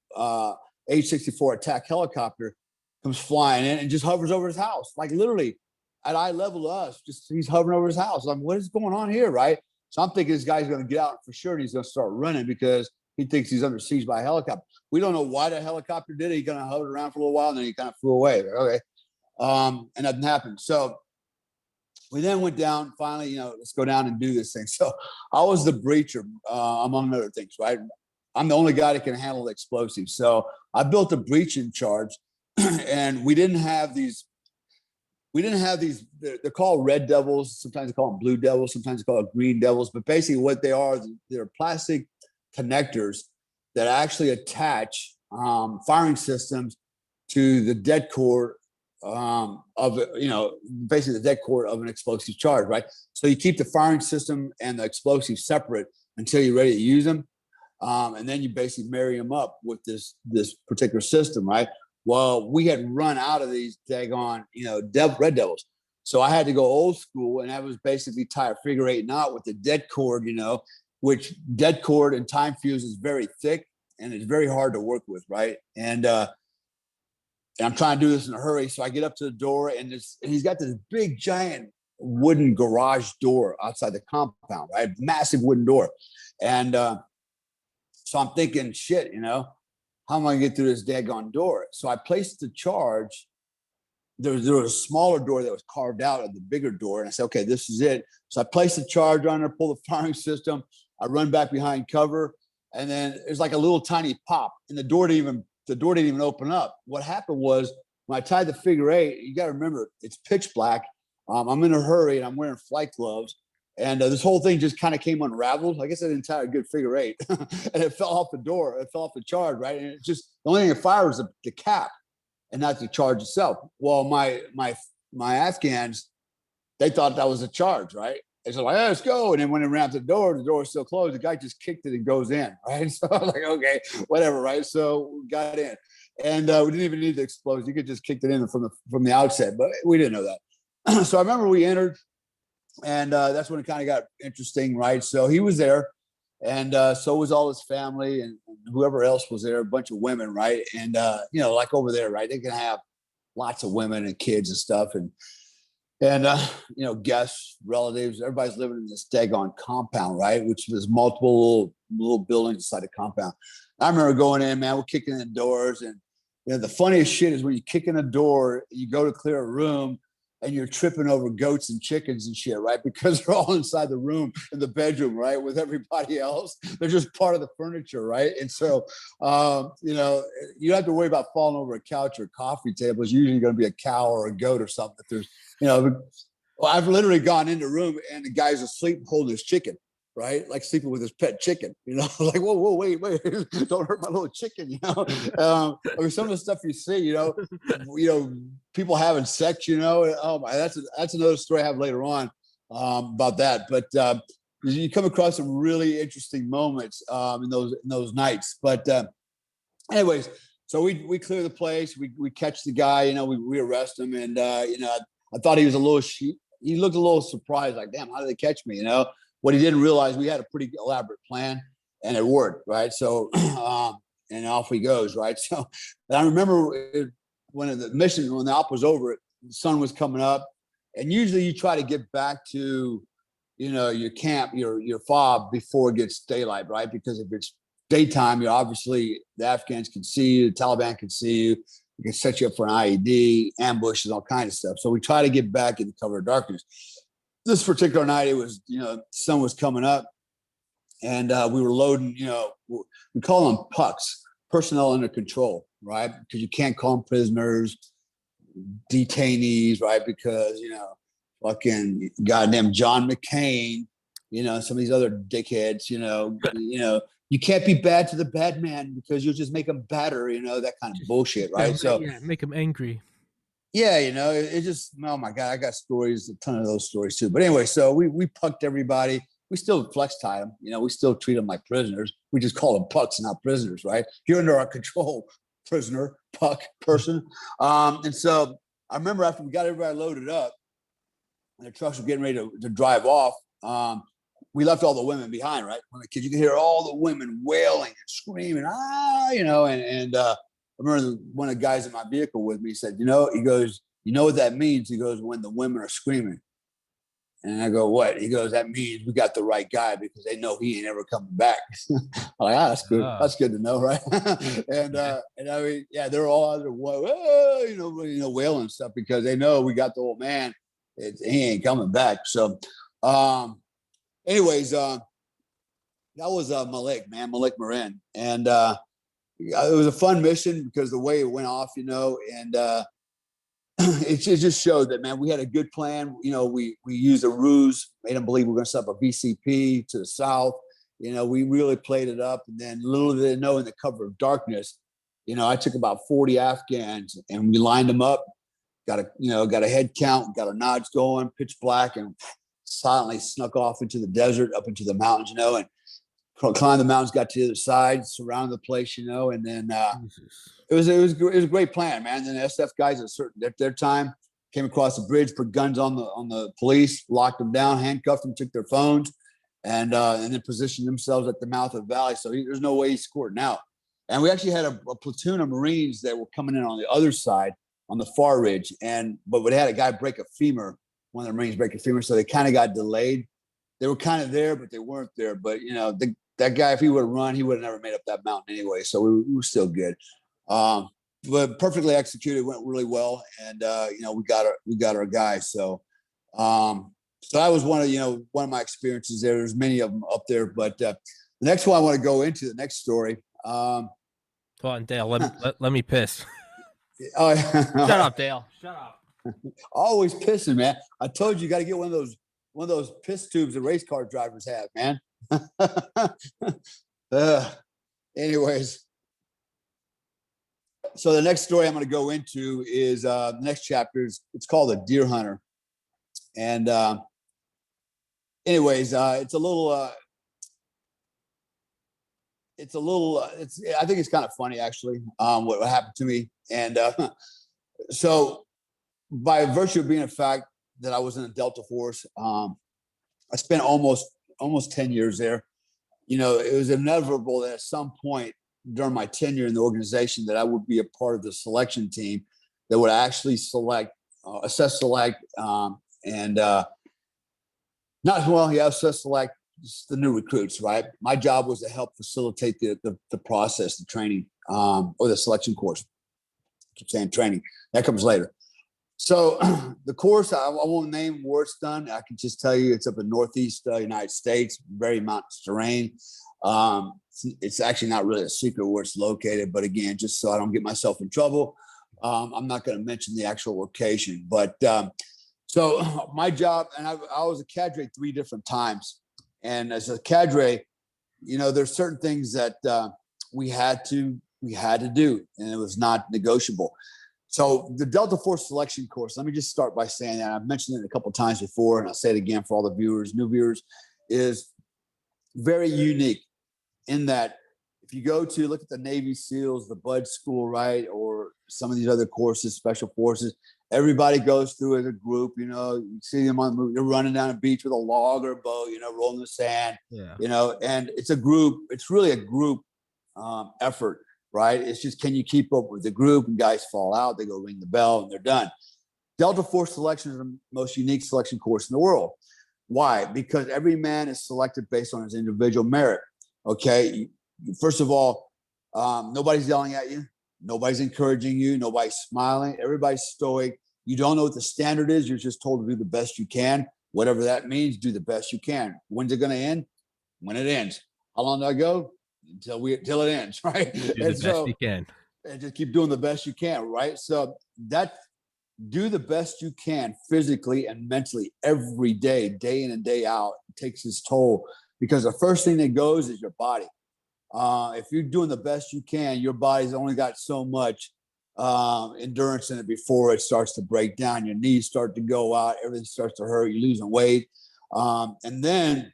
H-64 attack helicopter comes flying in and just hovers over his house, like literally at eye level to us. Just he's hovering over his house. I'm, what is going on here, right? So I'm thinking this guy's going to get out for sure, and he's going to start running because he thinks he's under siege by a helicopter. We don't know why the helicopter did it. He kind of hovered around for a little while, and then he kind of flew away. Okay, and nothing happened. So we then went down. Finally, let's go down and do this thing. So I was the breacher, among other things, right? I'm the only guy that can handle explosives. So I built a breaching charge, and we didn't have these. They're called red devils. Sometimes they call them blue devils. Sometimes they call it green devils. But basically, what they are, they're plastic connectors that actually attach firing systems to the dead core of basically the dead core of an explosive charge, right? So you keep the firing system and the explosive separate until you're ready to use them. And then you basically marry them up with this particular system, right? Well, we had run out of these daggone, red devils. So I had to go old school, and that was basically tie a figure 8 knot with the dead cord, which dead cord and time fuse is very thick and it's very hard to work with, right? And I'm trying to do this in a hurry. So I get up to the door, and he's got this big, giant wooden garage door outside the compound, right? Massive wooden door. And so I'm thinking, shit, how am I going to get through this daggone door? So I placed the charge. There was a smaller door that was carved out of the bigger door. And I said, okay, this is it. So I placed the charge on there, pull the firing system. I run back behind cover. And then there's like a little tiny pop, and the door didn't even open up. What happened was when I tied the figure 8, you got to remember, it's pitch black. I'm in a hurry, and I'm wearing flight gloves. And this whole thing just kind of came unraveled. I guess I didn't tie a good figure 8, and it fell off the door. It fell off the charge, right? And it just, the only thing that fired was the cap and not the charge itself. Well, my Afghans, they thought that was a charge, right? They said, like, hey, let's go. And then when they ran out the door was still closed. The guy just kicked it and goes in, right? So I was like, okay, whatever, right? So we got in. And we didn't even need the explosion. You could just kick it in from the outset, but we didn't know that. So I remember we entered, and that's when it kind of got interesting, right? So he was there, and so was all his family and whoever else was there, a bunch of women, right? And, like over there, right? They can have lots of women and kids and stuff. And guests, relatives, everybody's living in this daggone compound, right? Which was multiple little buildings inside the compound. I remember going in, man, we're kicking in doors. And, the funniest shit is when you kick in a door, you go to clear a room, and you're tripping over goats and chickens and shit, right? Because they're all inside the room, in the bedroom, right? With everybody else. They're just part of the furniture, right? And so, you don't have to worry about falling over a couch or a coffee table. It's usually going to be a cow or a goat or something. If there's, well, I've literally gone into a room and the guy's asleep holding his chicken, right? Like sleeping with his pet chicken, like, whoa, wait, don't hurt my little chicken, I mean, some of the stuff you see, people having sex, oh my, that's another story I have later on about that. But you come across some really interesting moments in those nights. But anyways, so we clear the place, we catch the guy, we arrest him, and I thought he was he looked a little surprised, like, damn, how did they catch me? What he didn't realize, we had a pretty elaborate plan, and it worked, right? So, and off he goes, right? So, and I remember when the op was over, the sun was coming up, and usually you try to get back to, your camp, your fob before it gets daylight, right? Because if it's daytime, obviously the Afghans can see you, the Taliban can see you. It can set you up for an IED, ambushes, all kinds of stuff. So we try to get back in the cover of darkness. This particular night, it was, sun was coming up, and we were loading, we call them pucks, personnel under control, right? Because you can't call them prisoners, detainees, right? Because, fucking goddamn John McCain, some of these other dickheads, you can't be bad to the bad man because you'll just make them badder, that kind of bullshit, right? Make them angry. Yeah, it just, oh my God, I got stories, a ton of those stories too. But anyway, so we pucked everybody. We still flex tie them, we still treat them like prisoners. We just call them pucks, not prisoners, right? You're under our control, prisoner, puck, person. And so I remember after we got everybody loaded up and the trucks were getting ready to drive off, we left all the women behind, right? Because you can hear all the women wailing and screaming, and remember one of the guys in my vehicle with me said, he goes, you know what that means? He goes, when the women are screaming. And I go, what? He goes, that means we got the right guy because they know he ain't ever coming back. I'm like, that's good. That's good to know, right? and I mean, yeah, they're all out there, wailing and stuff because they know we got the old man. He ain't coming back. So, anyways, that was Malik Marin, and it was a fun mission because the way it went off, and it just showed that, man, we had a good plan. We used a ruse, made them believe we're going to set up a VCP to the south. We really played it up, and then little did they know, in the cover of darkness, I took about 40 Afghans and we lined them up. Got a head count, got our nods going, pitch black, and silently snuck off into the desert, up into the mountains, and climbed the mountains, got to the other side, surrounded the place, and then it was a great plan, man. Then the SF guys at their time came across the bridge, put guns on the police, locked them down, handcuffed them, took their phones, and then positioned themselves at the mouth of the valley. So there's no way he's squirting out. And we actually had a platoon of Marines that were coming in on the other side, on the far ridge, but we had a guy break a femur, one of the Marines break a femur, so they kind of got delayed. They were kind of there, but they weren't there. But that guy, if he would have run, he would have never made up that mountain anyway. So we were still good, but perfectly executed, went really well, and we got our guy. So that was one of my experiences there. There's many of them up there, but the next one I want to go into, the next story. Come on, Dale. Let me piss. Shut up, Dale. Shut up. Always pissing, man. I told you got to get one of those piss tubes that race car drivers have, man. Anyways, so the next story I'm going to go into is the next chapter. It's called A Deer Hunter, and anyways, it's a little. I think it's kind of funny, actually, what happened to me. And so by virtue of being a fact that I was in a Delta Force, I spent almost 10 years there. It was inevitable that at some point during my tenure in the organization that I would be a part of the selection team that would actually assess select the new recruits, right? My job was to help facilitate the process, the training, or the selection course. I keep saying training. That comes later. So the course, I won't name where it's done. I can just tell you it's up in Northeast United States, very mountainous terrain. It's actually not really a secret where it's located, but again, just so I don't get myself in trouble, I'm not going to mention the actual location. But so my job, and I was a cadre 3 different times. And as a cadre, there's certain things that we had to do, and it was not negotiable. So the Delta Force selection course, let me just start by saying that I've mentioned it a couple of times before, and I'll say it again for all the new viewers, is very unique in that if you go to look at the Navy SEALs, the Bud School, right, or some of these other courses, Special Forces, everybody goes through as a group. You see them on the movie, they're running down a beach with a log or a boat, rolling the sand, and it's a group. It's really a group effort, right? It's just, can you keep up with the group? And guys fall out, they go ring the bell, and they're done. Delta Force selection is the most unique selection course in the world. Why? Because every man is selected based on his individual merit. Okay, first of all, nobody's yelling at you, nobody's encouraging you, nobody's smiling, everybody's stoic. You don't know what the standard is. You're just told to do the best you can. Whatever that means, do the best you can. When's it going to end? When it ends. How long do I go? Until it ends, right? Do the best you can. And just keep doing the best you can, right? So do the best you can physically and mentally every day, day in and day out. It takes its toll because the first thing that goes is your body. If you're doing the best you can, your body's only got so much endurance in it before it starts to break down. Your knees start to go out, everything starts to hurt, you're losing weight. And then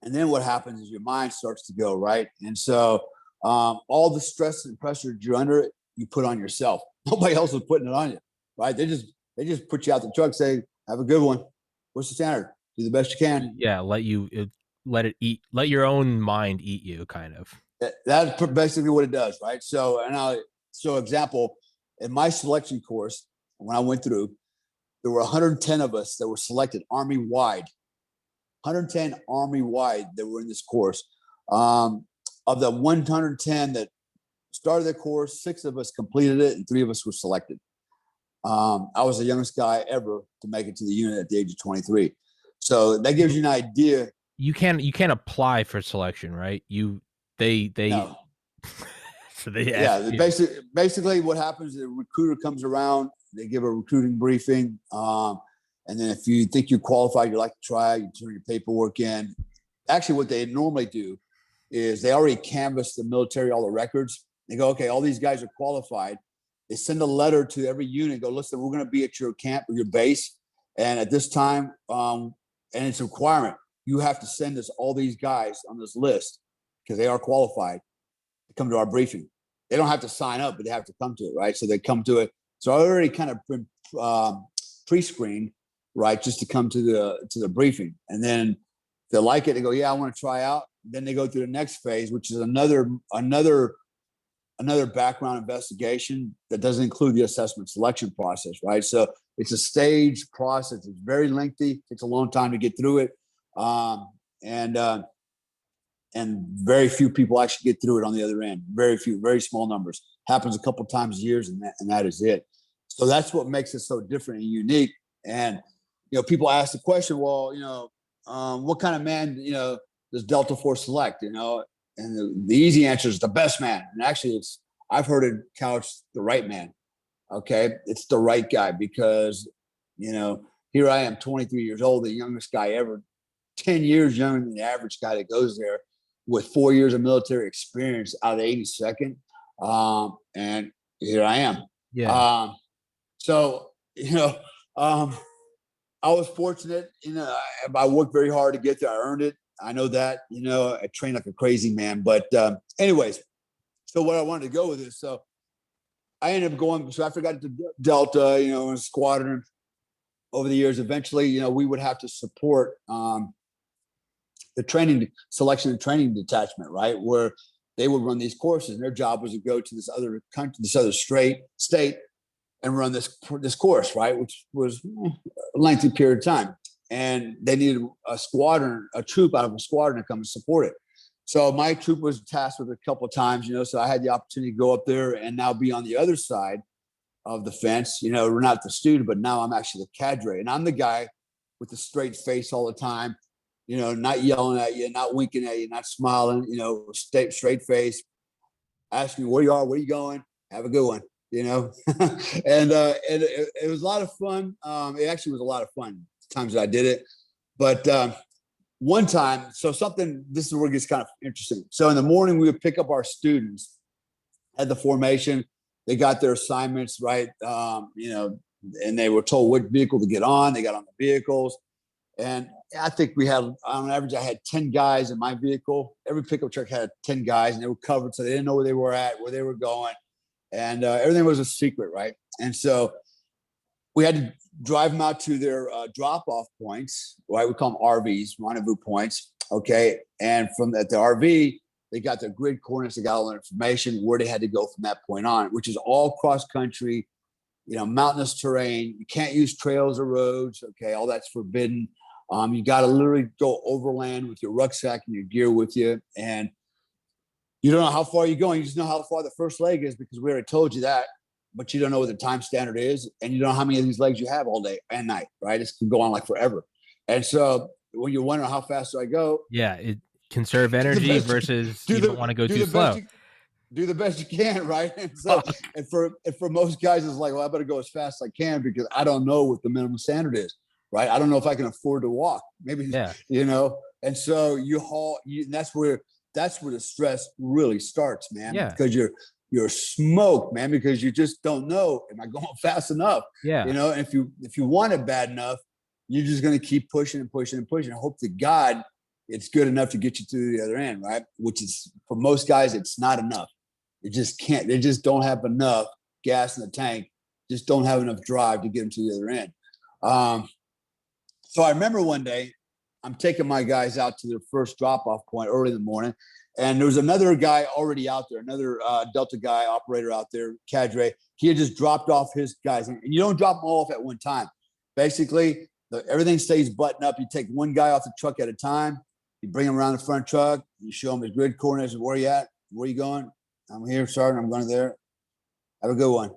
what happens is your mind starts to go, right? And so all the stress and pressure you're under, you put on yourself. Nobody else is putting it on you, right? They just put you out the truck, say, have a good one. What's the standard? Do the best you can. Yeah, let your own mind eat you, kind of. That's basically what it does, right? So, and So example, in my selection course, when I went through, there were 110 of us that were selected Army-wide, 110 Army-wide that were in this course. Of the 110 that started the course, 6 of us completed it and 3 of us were selected. I was the youngest guy ever to make it to the unit at the age of 23. So that gives you an idea. You can't apply for selection, right? They No. so they Yeah, basically what happens is the recruiter comes around, they give a recruiting briefing, and then if you think you're qualified, you like to try, you turn your paperwork in. Actually, what they normally do is they already canvass the military, all the records. They go, okay, all these guys are qualified. They send a letter to every unit, go, listen, we're going to be at your camp or your base, and at this time, and it's a requirement, you have to send us all these guys on this list because they are qualified to come to our briefing. They don't have to sign up, but they have to come to it, right? So they come to it. So I already kind of been pre-screened, right, just to come to the briefing. And then if they like it, they go, yeah, I want to try out. Then they go through the next phase, which is another background investigation that doesn't include the assessment selection process, right? So it's a staged process. It's very lengthy. Takes a long time to get through it. And very few people actually get through it on the other end. Very few, very small numbers. Happens a couple times a year, and that is it. So that's what makes it so different and unique. And people ask the question, well, what kind of man, does Delta Force select? And the easy answer is the best man. And actually, I've heard it couched the right man. Okay, it's the right guy because here I am, 23 years old, the youngest guy ever, 10 years younger than the average guy that goes there, with 4 years of military experience out of the 82nd. And here I am. Yeah. So, I was fortunate, I worked very hard to get there. I earned it. I know that, I trained like a crazy man, but anyways, so what I wanted to go with is, so I ended up going, so after I got to Delta, in a squadron over the years, eventually, we would have to support, the training, selection and training detachment, right, where they would run these courses, and their job was to go to this other country, this other state, and run this course, right, which was a lengthy period of time, and they needed a troop out of a squadron to come and support it. So my troop was tasked with a couple of times, so I had the opportunity to go up there and now be on the other side of the fence. We're not the student, but now I'm actually the cadre, and I'm the guy with the straight face all the time. Not yelling at you, not winking at you, not smiling, straight face, asking where you are, where you going, have a good one, and it was a lot of fun. It actually was a lot of fun times that I did it. But one time, this is where it gets kind of interesting. So in the morning, we would pick up our students at the formation. They got their assignments, right? And they were told what vehicle to get on. They got on the vehicles. And I think we had, on average, I had 10 guys in my vehicle. Every pickup truck had 10 guys, and they were covered, so they didn't know where they were at, where they were going. And everything was a secret, right? And so we had to drive them out to their drop-off points, right? We call them RVs, rendezvous points, okay? And from at the RV, they got their grid coordinates, they got all their information, where they had to go from that point on, which is all cross-country, mountainous terrain. You can't use trails or roads, okay? All that's forbidden. You got to literally go overland with your rucksack and your gear with you. And you don't know how far you're going. You just know how far the first leg is because we already told you that, but you don't know what the time standard is. And you don't know how many of these legs you have all day and night, right? It's can go on like forever. And so when you're wondering how fast do I go? Yeah. It conserve energy versus you don't want to go too slow. Do the best you can, right? And so, and for most guys, it's like, well, I better go as fast as I can because I don't know what the minimum standard is, right? I don't know if I can afford to walk. Maybe, yeah. And so and that's where the stress really starts, man. Yeah. Because you're smoked, man, because you just don't know, am I going fast enough? Yeah. And if you want it bad enough, you're just going to keep pushing and pushing and pushing. Hope to God it's good enough to get you to the other end, right? Which is, for most guys, it's not enough. They just don't have enough gas in the tank, just don't have enough drive to get them to the other end. So I remember one day I'm taking my guys out to their first drop-off point early in the morning, And there was another guy already out there, another Delta guy operator out there, cadre. He had just dropped off his guys, and you don't drop them all off at one time. Basically, everything stays buttoned up. You take one guy off the truck at a time. You bring him around the front truck. You show him his grid coordinates. Where you at? Where you going? I'm here, Sergeant. I'm going there. Have a good one.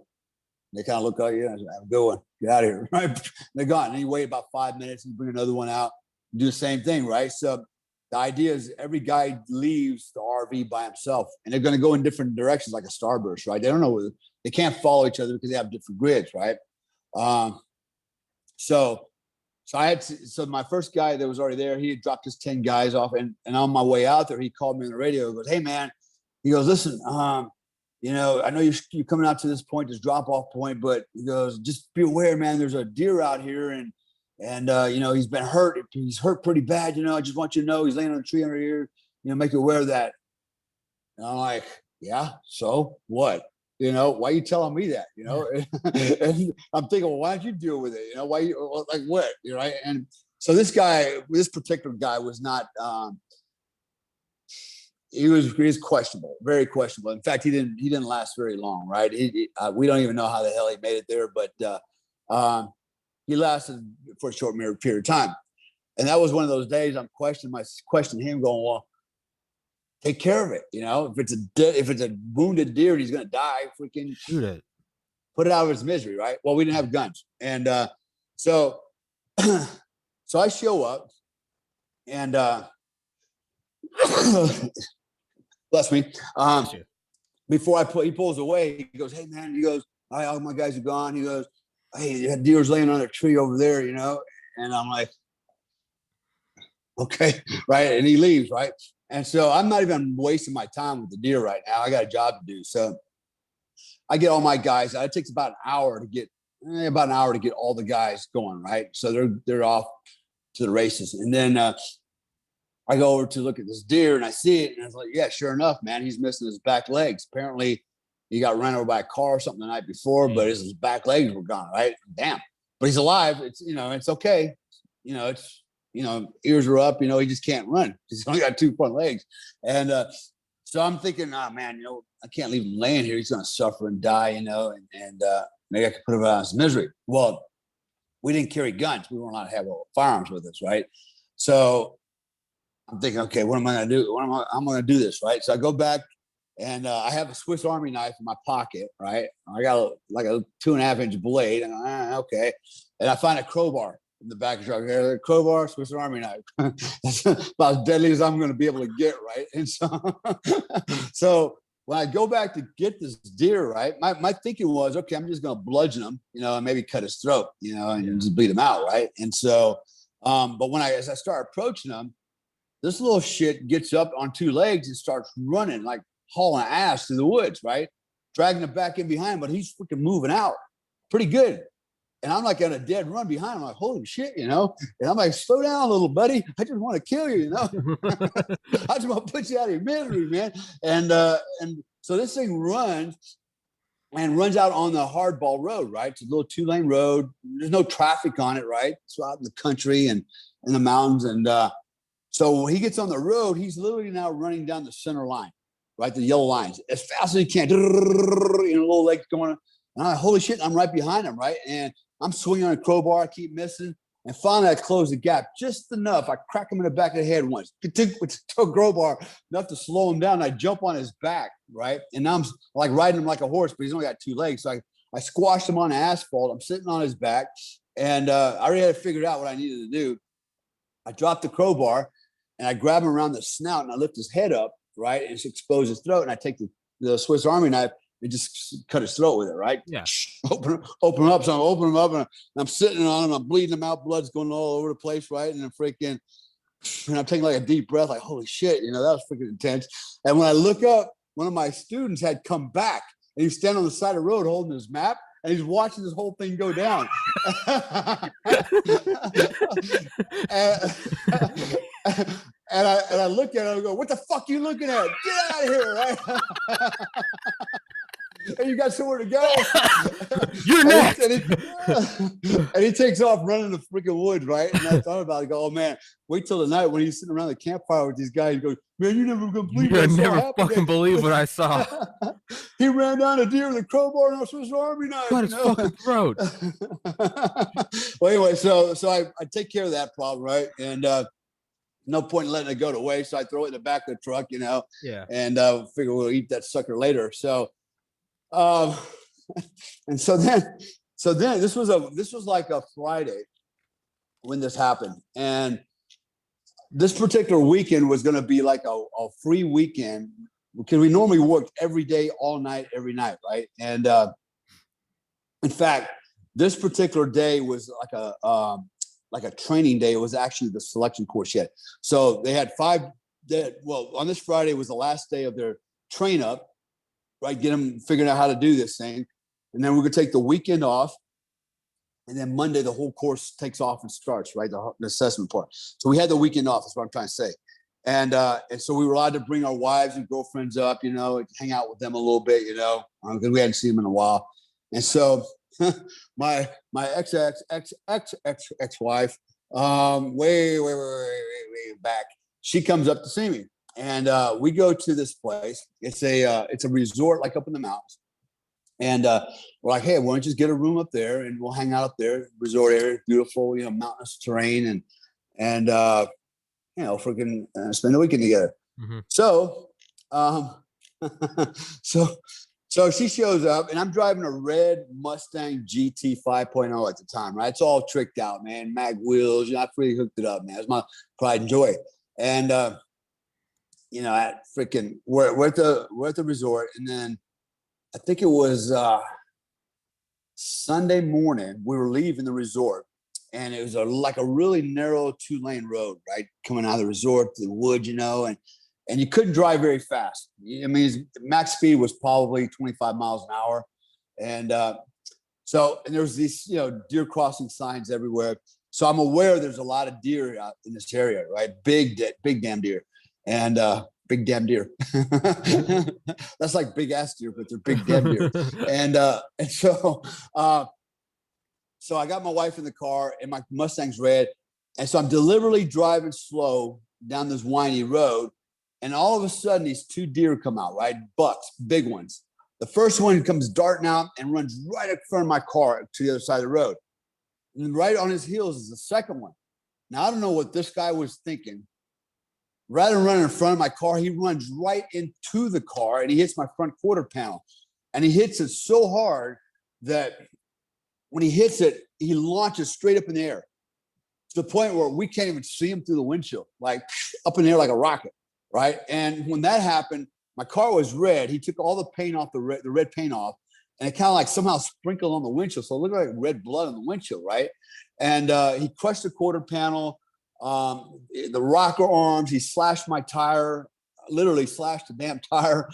They kind of look at you and say, have a good one. Get out of here. Right? They're gone. And you wait about 5 minutes and you bring another one out. You do the same thing, right? So the idea is every guy leaves the RV by himself, and they're going to go in different directions like a starburst, right? They don't know. They can't follow each other because they have different grids, right? So my first guy that was already there, he had dropped his 10 guys off, and on my way out there, he called me on the radio. He goes, hey man, he goes, listen, you know, I know you're coming out to this point, this drop off point, but he goes, just be aware, man, there's a deer out here, and you know, he's been hurt. He's hurt pretty bad. You know, I just want you to know he's laying on a tree under here, you know, make you aware of that. And I'm like, yeah, so what? You know, why are you telling me that? You know, and I'm thinking, well, why don't you deal with it? You know, why you like what? You know, right? And so this particular guy was not. He was questionable, very questionable. In fact, he didn't last very long, right? We don't even know how the hell he made it there, but he lasted for a short period of time. And that was one of those days I'm questioning him, going, well, take care of it. You know, if it's a wounded deer and he's going to die, freaking shoot it, put it out of his misery. Right. Well, we didn't have guns. And so I show up, and bless me. Before he pulls away, he goes, hey man, he goes, all my guys are gone. He goes, hey, that deer's laying on a tree over there, you know? And I'm like, okay, right? And he leaves, right? And so I'm not even wasting my time with the deer right now. I got a job to do. So I get all my guys. It takes about an hour to get all the guys going, right? So they're off to the races. And then I go over to look at this deer, and I see it, and I was like, yeah, sure enough, man, he's missing his back legs. Apparently he got run over by a car or something the night before, but his back legs were gone, right? Damn. But he's alive. It's, you know, it's okay. You know, it's, you know, ears are up, you know, he just can't run. He's only got 2 front legs. And so I'm thinking, oh man, you know, I can't leave him laying here. He's going to suffer and die, you know, and maybe I could put him out of his misery. Well, we didn't carry guns. We weren't allowed to have firearms with us, right? So I'm thinking, okay, what am I going to do? I'm going to do this, right? So I go back, and I have a Swiss Army knife in my pocket, right? I got like a 2.5-inch blade, and okay. And I find a crowbar in the back of the truck. Crowbar, Swiss Army knife. That's about as deadly as I'm going to be able to get, right? And so when I go back to get this deer, right, my thinking was, okay, I'm just going to bludgeon him, you know, and maybe cut his throat, you know, and just bleed him out, right? And so, but as I start approaching him, this little shit gets up on 2 legs and starts running, like hauling ass through the woods, right? Dragging it back in behind, but he's freaking moving out pretty good. And I'm like on a dead run behind him. I'm like, holy shit, you know? And I'm like, slow down, little buddy. I just want to kill you, you know? I just want to put you out of your misery, man. And so this thing runs out on the hardball road, right? It's a little 2-lane road. There's no traffic on it, right? It's out in the country and in the mountains. And so when he gets on the road, he's literally now running down the center line, right? The yellow lines as fast as he can. You know, little legs going on. And I'm like, holy shit, I'm right behind him, right? And I'm swinging on a crowbar. I keep missing. And finally, I close the gap just enough. I crack him in the back of the head once. It took a crowbar enough to slow him down. I jump on his back, right? And now I'm like riding him like a horse, but he's only got 2 legs. So I squashed him on the asphalt. I'm sitting on his back. And I already had figured out what I needed to do. I dropped the crowbar, and I grab him around the snout, and I lift his head up, right? And just expose his throat. And I take the Swiss Army knife and just cut his throat with it, right? Yeah. Open him up. So I'm opening him up, and I'm sitting on him. I'm bleeding him out. Blood's going all over the place, right? And I'm taking like a deep breath, like, holy shit, you know, that was freaking intense. And when I look up, one of my students had come back, and he was standing on the side of the road holding his map, and he's watching this whole thing go down. And I look at him and I go, what the fuck are you looking at? Get out of here, right? Hey, you got somewhere to go? You're next. And he takes off running the freaking woods, right? And I thought about it. I go, oh man, wait till the night when he's sitting around the campfire with these guys. He goes, man, you never gonna believe what I saw never happen. fucking believe what I saw. He ran down a deer with a crowbar and a Swiss Army knife. Cut his fucking throat. Well, anyway, so I take care of that problem, right? And no point in letting it go to waste. So I throw it in the back of the truck, you know. Yeah. And figure we'll eat that sucker later. So, and so then this was like a Friday when this happened, and this particular weekend was going to be like a free weekend because we normally worked every day, all night, every night, right? And in fact, this particular day was like a training day. It was actually the selection course yet. So they had on this Friday was the last day of their train up, right? Get them figuring out how to do this thing. And then we're going to take the weekend off. And then Monday, the whole course takes off and starts, right? The assessment part. So we had the weekend off. That's what I'm trying to say. And so we were allowed to bring our wives and girlfriends up, you know, hang out with them a little bit, you know, because we hadn't seen them in a while. And so my ex-wife, way back, she comes up to see me, and we go to this place. It's a resort like up in the mountains, and we're like, hey, why don't you just get a room up there and we'll hang out up there. Resort area, beautiful, you know, mountainous terrain, and you know, freaking spend the weekend together. Mm-hmm. So So she shows up, and I'm driving a red Mustang GT 5.0 at the time, right? It's all tricked out, man. Mag wheels, you know, I really hooked it up, man. It's my pride and joy. And you know, at freaking we're at the resort, and then I think it was Sunday morning. We were leaving the resort, and it was like a really narrow 2-lane road, right, coming out of the resort to the woods, you know, and you couldn't drive very fast. I mean, his max speed was probably 25 miles an hour. And so there was these, you know, deer crossing signs everywhere. So I'm aware there's a lot of deer out in this area, right? Big damn deer. And big damn deer. That's like big ass deer, but they're big damn deer. And so I got my wife in the car, and my Mustang's red. And so I'm deliberately driving slow down this windy road. And all of a sudden, these 2 deer come out, right? Bucks, big ones. The first one comes darting out and runs right in front of my car to the other side of the road. And right on his heels is the second one. Now, I don't know what this guy was thinking. Rather than running in front of my car, he runs right into the car, and he hits my front quarter panel. And he hits it so hard that when he hits it, he launches straight up in the air to the point where we can't even see him through the windshield, like up in the air like a rocket. Right. And when that happened, my car was red. He took all the paint off, the red paint off, and it kind of like somehow sprinkled on the windshield. So it looked like red blood on the windshield. Right. And he crushed the quarter panel, the rocker arms. He slashed my tire, literally slashed the damn tire.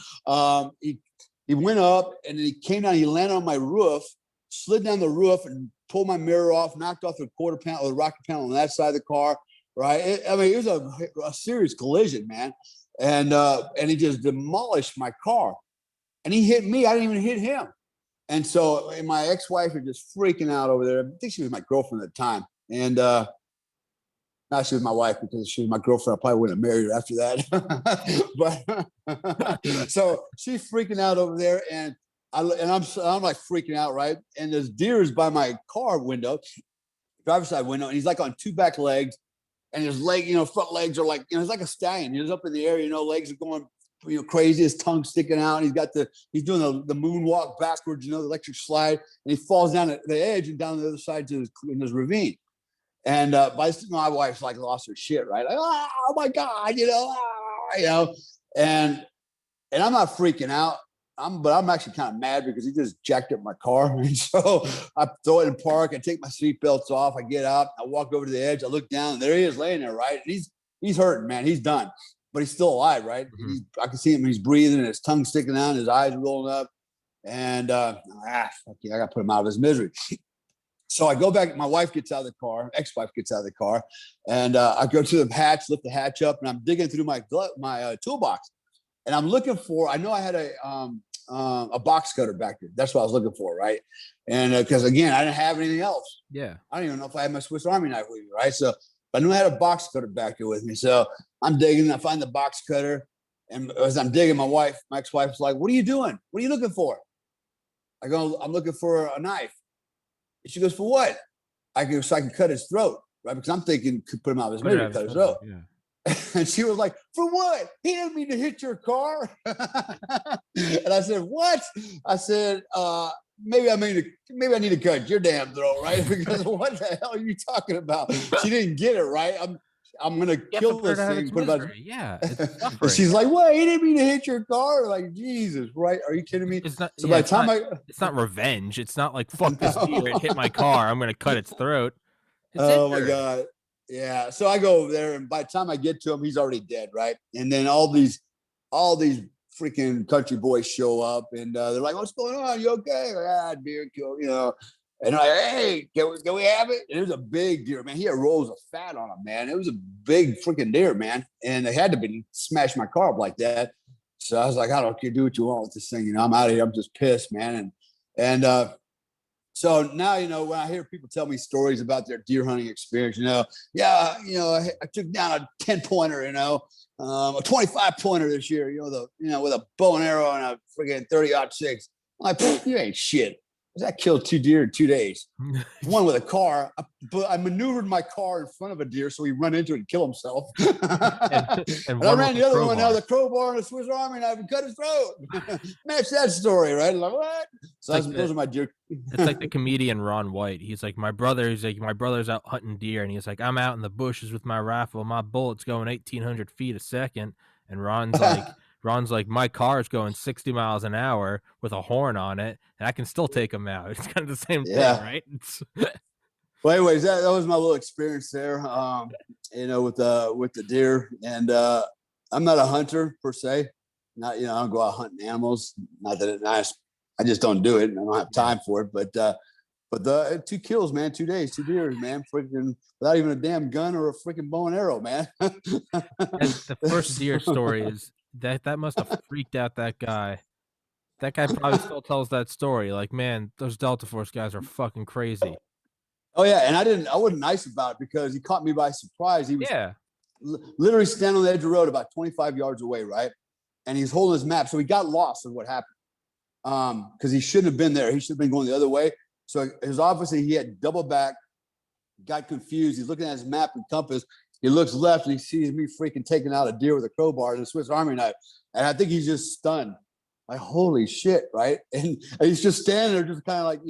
He went up, and then he came down. He landed on my roof, slid down the roof, and pulled my mirror off, knocked off the quarter panel, the rocker panel on that side of the car. Right. I mean, it was a serious collision, man. And he just demolished my car, and he hit me. I didn't even hit him. And so my ex-wife was just freaking out over there. I think she was my girlfriend at the time. And now she was my wife because she was my girlfriend. I probably wouldn't have married her after that. But so she's freaking out over there, and I'm like freaking out, right? And there's deers by my car window, driver's side window, and he's like on 2 back legs. And his leg, you know, front legs are like, you know, it's like a stallion. He's up in the air, you know, legs are going, you know, crazy. His tongue sticking out. And he's doing the moonwalk backwards, you know, the electric slide. And he falls down the edge and down the other side to his ravine. And by this time, my wife's like lost her shit, right? Like, oh my God, you know, and I'm not freaking out. But I'm actually kind of mad because he just jacked up my car. And so I throw it in park. I take my seatbelts off. I get out. I walk over to the edge. I look down, and there he is laying there, right? And he's hurting, man. He's done, but he's still alive, right? Mm-hmm. I can see him. He's breathing, and his tongue sticking out, and his eyes rolling up. And fuck yeah, I got to put him out of his misery. So I go back. My wife gets out of the car. Ex-wife gets out of the car, and I go to the hatch, lift the hatch up, and I'm digging through my toolbox, and I'm looking for. I know I had a a box cutter back there. That's what I was looking for, right? And because again, I didn't have anything else. Yeah. I don't even know if I had my Swiss Army knife with me, right? So I knew I had a box cutter back there with me. So I'm digging. I find the box cutter, and as I'm digging, my ex-wife's like, "What are you doing? What are you looking for?" I go, "I'm looking for a knife." And she goes, "For what?" I go, "So I can cut his throat, right?" Because I'm thinking, could put him out of his misery, cut his throat. Yeah. And she was like, "For what? He didn't mean to hit your car." And I said, "What?" I said, maybe I need to cut your damn throat, right? Because what the hell are you talking about? She didn't get it, right? I'm gonna kill this thing. Yeah, it's suffering. And she's like, "What? He didn't mean to hit your car." Like, Jesus, right? Are you kidding me? It's not. So Yeah, by the time it's not revenge. It's not like fuck this deer. It hit my car. I'm gonna cut its throat. It's oh my injured. God. Yeah. So I go over there, and by the time I get to him, he's already dead, right? And then all these freaking country boys show up, and they're like, "What's going on? You okay?" Like, deer killed, And I'm like, "Hey, can we have it?" And it was a big deer, man. He had rolls of fat on him, man. It was a big freaking deer, man. And they had to be smash my car up like that. So I was like, "I don't care, do what you want with this thing. I'm out of here. I'm just pissed, man." And so now, when I hear people tell me stories about their deer hunting experience, I took down a 10-pointer, a 25-pointer this year, with a bow and arrow and a friggin' 30-06. I'm like, you ain't shit. I killed 2 deer in 2 days. One with a car. I maneuvered my car in front of a deer so he run into it and kill himself. and I ran the other one out with a crowbar and a Swiss Army knife and cut his throat. Match that story, right? Like, what? So those are my deer. It's like the comedian Ron White. He's like, my brother's out hunting deer, and he's like, I'm out in the bushes with my rifle. My bullet's going 1,800 feet a second. And Ron's like, my car's going 60 miles an hour with a horn on it, and I can still take him out. It's kind of the same thing, right? Well, anyways, that was my little experience there, with the deer. And I'm not a hunter per se. Not, I don't go out hunting animals. Not that it's nice. I just don't do it. I don't have time for it. But the 2 kills, man, 2 days, 2 deer, man, freaking without even a damn gun or a freaking bow and arrow, man. The first deer story is that must have freaked out that guy. That guy probably still tells that story. Like, man, those Delta Force guys are fucking crazy. Oh yeah, and I wasn't nice about it because he caught me by surprise. He was literally standing on the edge of the road about 25 yards away, right? And he's holding his map, so he got lost in what happened. Because he shouldn't have been there. He should have been going the other way. So obviously he had double back, got confused. He's looking at his map and compass. He looks left and he sees me freaking taking out a deer with a crowbar and a Swiss Army knife. And I think he's just stunned. Like, holy shit, right? And he's just standing there, just kind of like,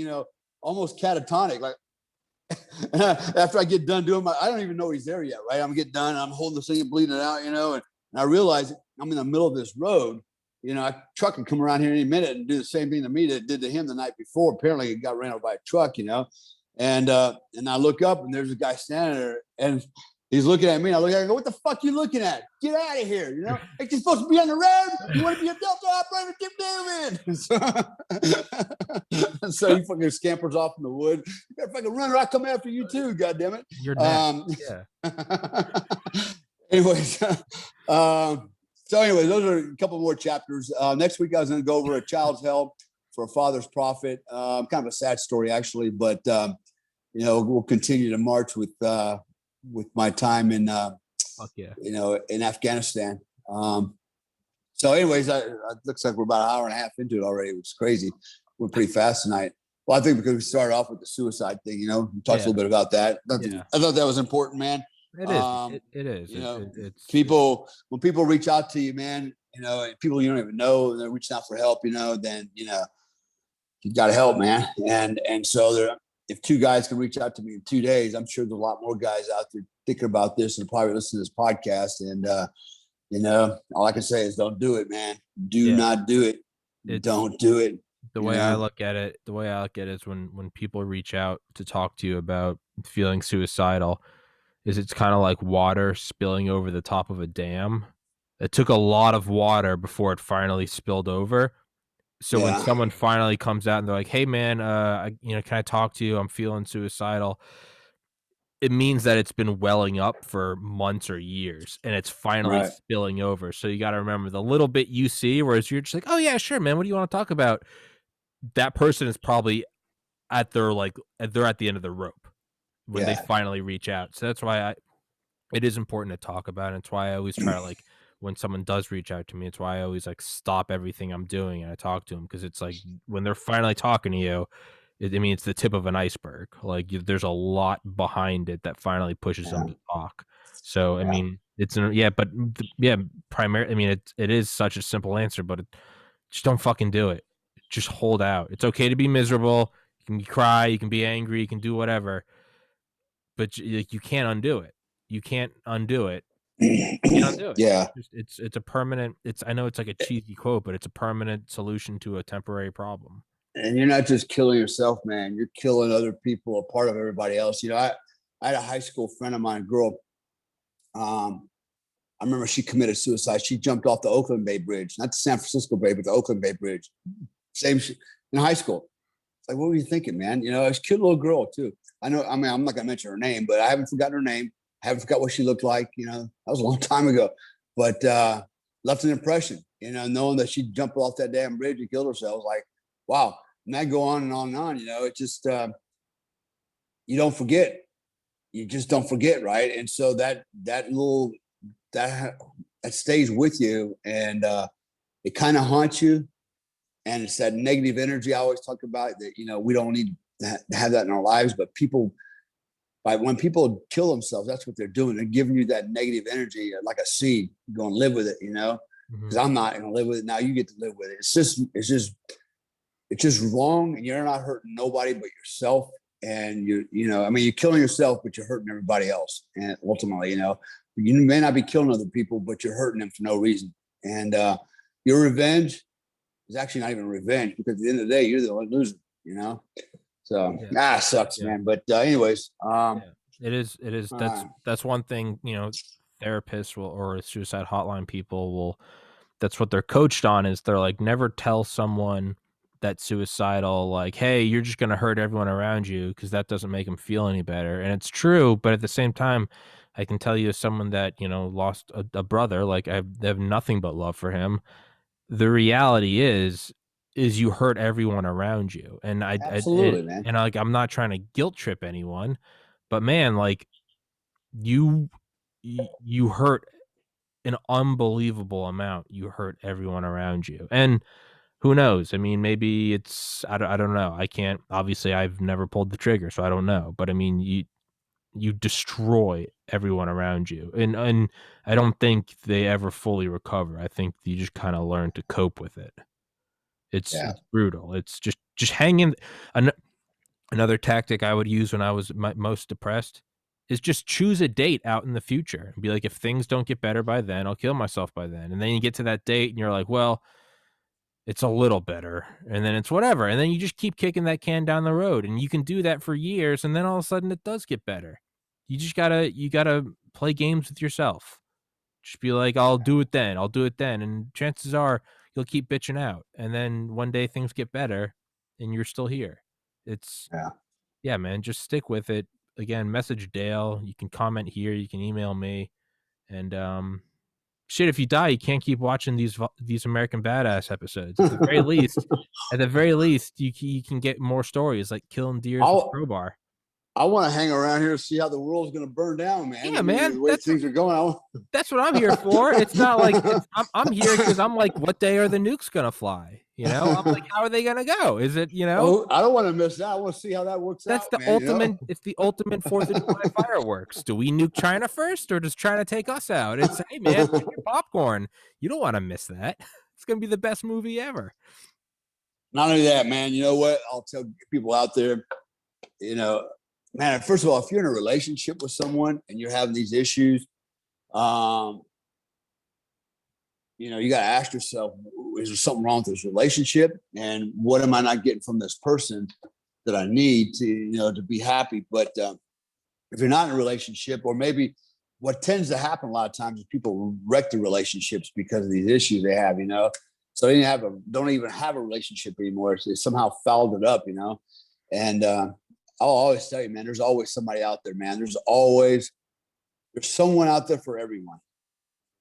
almost catatonic. Like, after I get done doing I don't even know he's there yet, right? I'm getting done. I'm holding this thing and bleeding it out, and I realize I'm in the middle of this road. A truck can come around here any minute and do the same thing to me that it did to him the night before. Apparently, he got ran over by a truck, And I look up and there's a guy standing there, and he's looking at me. And I look at him and go, "What the fuck you looking at? Get out of here! Like, you're supposed to be on the road. You want to be a Delta operator? Get moving!" So he fucking scampers off in the wood. You better fucking run, or I come after you too. God damn it! You're next. Anyways, so anyways, those are a couple more chapters. Next week, I was going to go over a child's hell for a father's profit. Kind of a sad story, actually, but we'll continue to march with my time in in Afghanistan. So anyways, it looks like we're about an hour and a half into it already, which is crazy. We're pretty fast tonight. Well, I think because we started off with the suicide thing, we talked a little bit about that. I thought that was important, man. It is. It is. It's when people reach out to you, man, people you don't even know, they're reaching out for help, then you got to help, man. And so if 2 guys can reach out to me in 2 days, I'm sure there's a lot more guys out there thinking about this and probably listen to this podcast. And all I can say is don't do it, man. Do not do it. Don't do it. The way I look at it is when people reach out to talk to you about feeling suicidal, it's kind of like water spilling over the top of a dam. It took a lot of water before it finally spilled over. So when someone finally comes out and they're like, "Hey man, can I talk to you? I'm feeling suicidal." it means that it's been welling up for months or years, and it's finally Right. spilling over. So you got to remember the little bit you see, whereas you're just like, oh yeah, sure, man. What do you want to talk about? That person is probably they're at the end of the rope when they Yeah. finally reach out. So that's why it is important to talk about. And it's why I always try to, like, when someone does reach out to me, it's why I always like stop everything I'm doing and I talk to them, because it's like when they're finally talking to you, I mean, it's the tip of an iceberg. Like there's a lot behind it that finally pushes them Yeah. to talk. So I Yeah. mean, primarily, I mean, it is such a simple answer, but just don't fucking do it. Just hold out. It's okay to be miserable. You can cry. You can be angry. You can do whatever, but you can't undo it. You can't undo it. You can't undo it. Yeah. It's a permanent. I know it's like a cheesy quote, but it's a permanent solution to a temporary problem. And you're not just killing yourself, man. You're killing other people, a part of everybody else. I had a high school friend of mine, a girl. I remember she committed suicide. She jumped off the Oakland Bay Bridge, not the San Francisco Bay, but the Oakland Bay Bridge. Same in high school. It's like, what were you thinking, man? You know, it's a cute little girl too. I know. I mean, I'm not gonna mention her name, but I haven't forgotten her name. I haven't forgot what she looked like. You know, that was a long time ago, but left an impression. You know, knowing that she jumped off that damn bridge and killed herself. I was like, wow. And that go on and on and on. You know, it just you don't forget. You just don't forget, right? And so that stays with you, and it kind of haunts you. And it's that negative energy I always talk about, that, you know, we don't need to have that in our lives. But when people kill themselves, that's what they're doing. They're giving you that negative energy, like a seed. You go and live with it, you know, because I'm not going to live with it. Now you get to live with it. It's just wrong. And you're not hurting nobody but yourself. And I mean, you're killing yourself, but you're hurting everybody else. And ultimately, you know, you may not be killing other people, but you're hurting them for no reason. And your revenge is actually not even revenge, because at the end of the day, you're the only loser, you know? So, it sucks, man. But anyways. It is. That's one thing, you know, therapists or suicide hotline people that's what they're coached on, is they're like, never tell someone that's suicidal, like, hey, you're just going to hurt everyone around you, because that doesn't make them feel any better. And it's true. But at the same time, I can tell you, as someone that, you know, lost a brother, like I have nothing but love for him. The reality is you hurt everyone around you. And Absolutely, man. And like, I'm not trying to guilt trip anyone, but man, like you hurt an unbelievable amount. You hurt everyone around you. And who knows? I mean, maybe I don't know. I can't, obviously I've never pulled the trigger, so I don't know. But I mean, you destroy everyone around you. And I don't think they ever fully recover. I think you just kind of learn to cope with it. It's brutal. It's just hang in. Another tactic I would use when I was most depressed is just choose a date out in the future and be like, if things don't get better by then, I'll kill myself by then. And then you get to that date and you're like, well, it's a little better, and then it's whatever. And then you just keep kicking that can down the road, and you can do that for years. And then all of a sudden it does get better. You gotta play games with yourself. Just be like, I'll do it then. And chances are you'll keep bitching out. And then one day things get better and you're still here. Yeah, man, just stick with it. Again, message Dale. You can comment here. You can email me. And, shit, if you die, you can't keep watching these American Badass episodes. At the very least, you can get more stories, like killing deers with crowbar. I want to hang around here and see how the world's going to burn down, man. Yeah, man. The way things are going on. That's what I'm here for. It's not like I'm here because I'm like, what day are the nukes going to fly? You know, I'm like, how are they going to go? Is it, you know? Oh, I don't want to miss that. I want to see how that works out. That's the man, ultimate. You know? It's the ultimate 4th of July fireworks. Do we nuke China first, or does China take us out? It's, hey man, get your popcorn. You don't want to miss that. It's gonna be the best movie ever. Not only that, man. You know what? I'll tell people out there. You know, man. First of all, if you're in a relationship with someone and you're having these issues, you know, you got to ask yourself, is there something wrong with this relationship? And what am I not getting from this person that I need to, you know, to be happy? But if you're not in a relationship, or maybe what tends to happen a lot of times is people wreck the relationships because of these issues they have, you know. So they don't even have a relationship anymore. So they somehow fouled it up, you know. And I'll always tell you, man, there's always somebody out there, man. There's someone out there for everyone.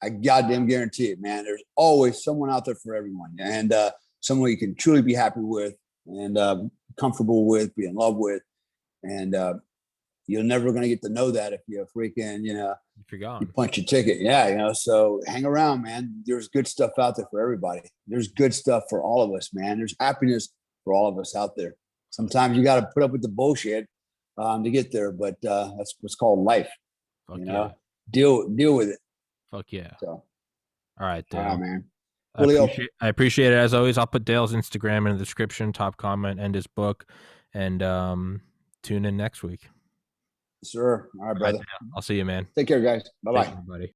I goddamn guarantee it, man. There's always someone out there for everyone, and someone you can truly be happy with and comfortable with, be in love with, and you're never gonna get to know that if you're freaking, If you're gone. you punch your ticket. Yeah, so hang around, man. There's good stuff out there for everybody. There's good stuff for all of us, man. There's happiness for all of us out there. Sometimes you got to put up with the bullshit to get there, but that's what's called life. Fuck Yeah. Deal with it. Fuck yeah. So, All right, Dale. All right, man. I appreciate it as always. I'll put Dale's Instagram in the description, top comment, and his book. And tune in next week. Sure. All right, brother. All right, I'll see you, man. Take care, guys. Bye-bye. Everybody.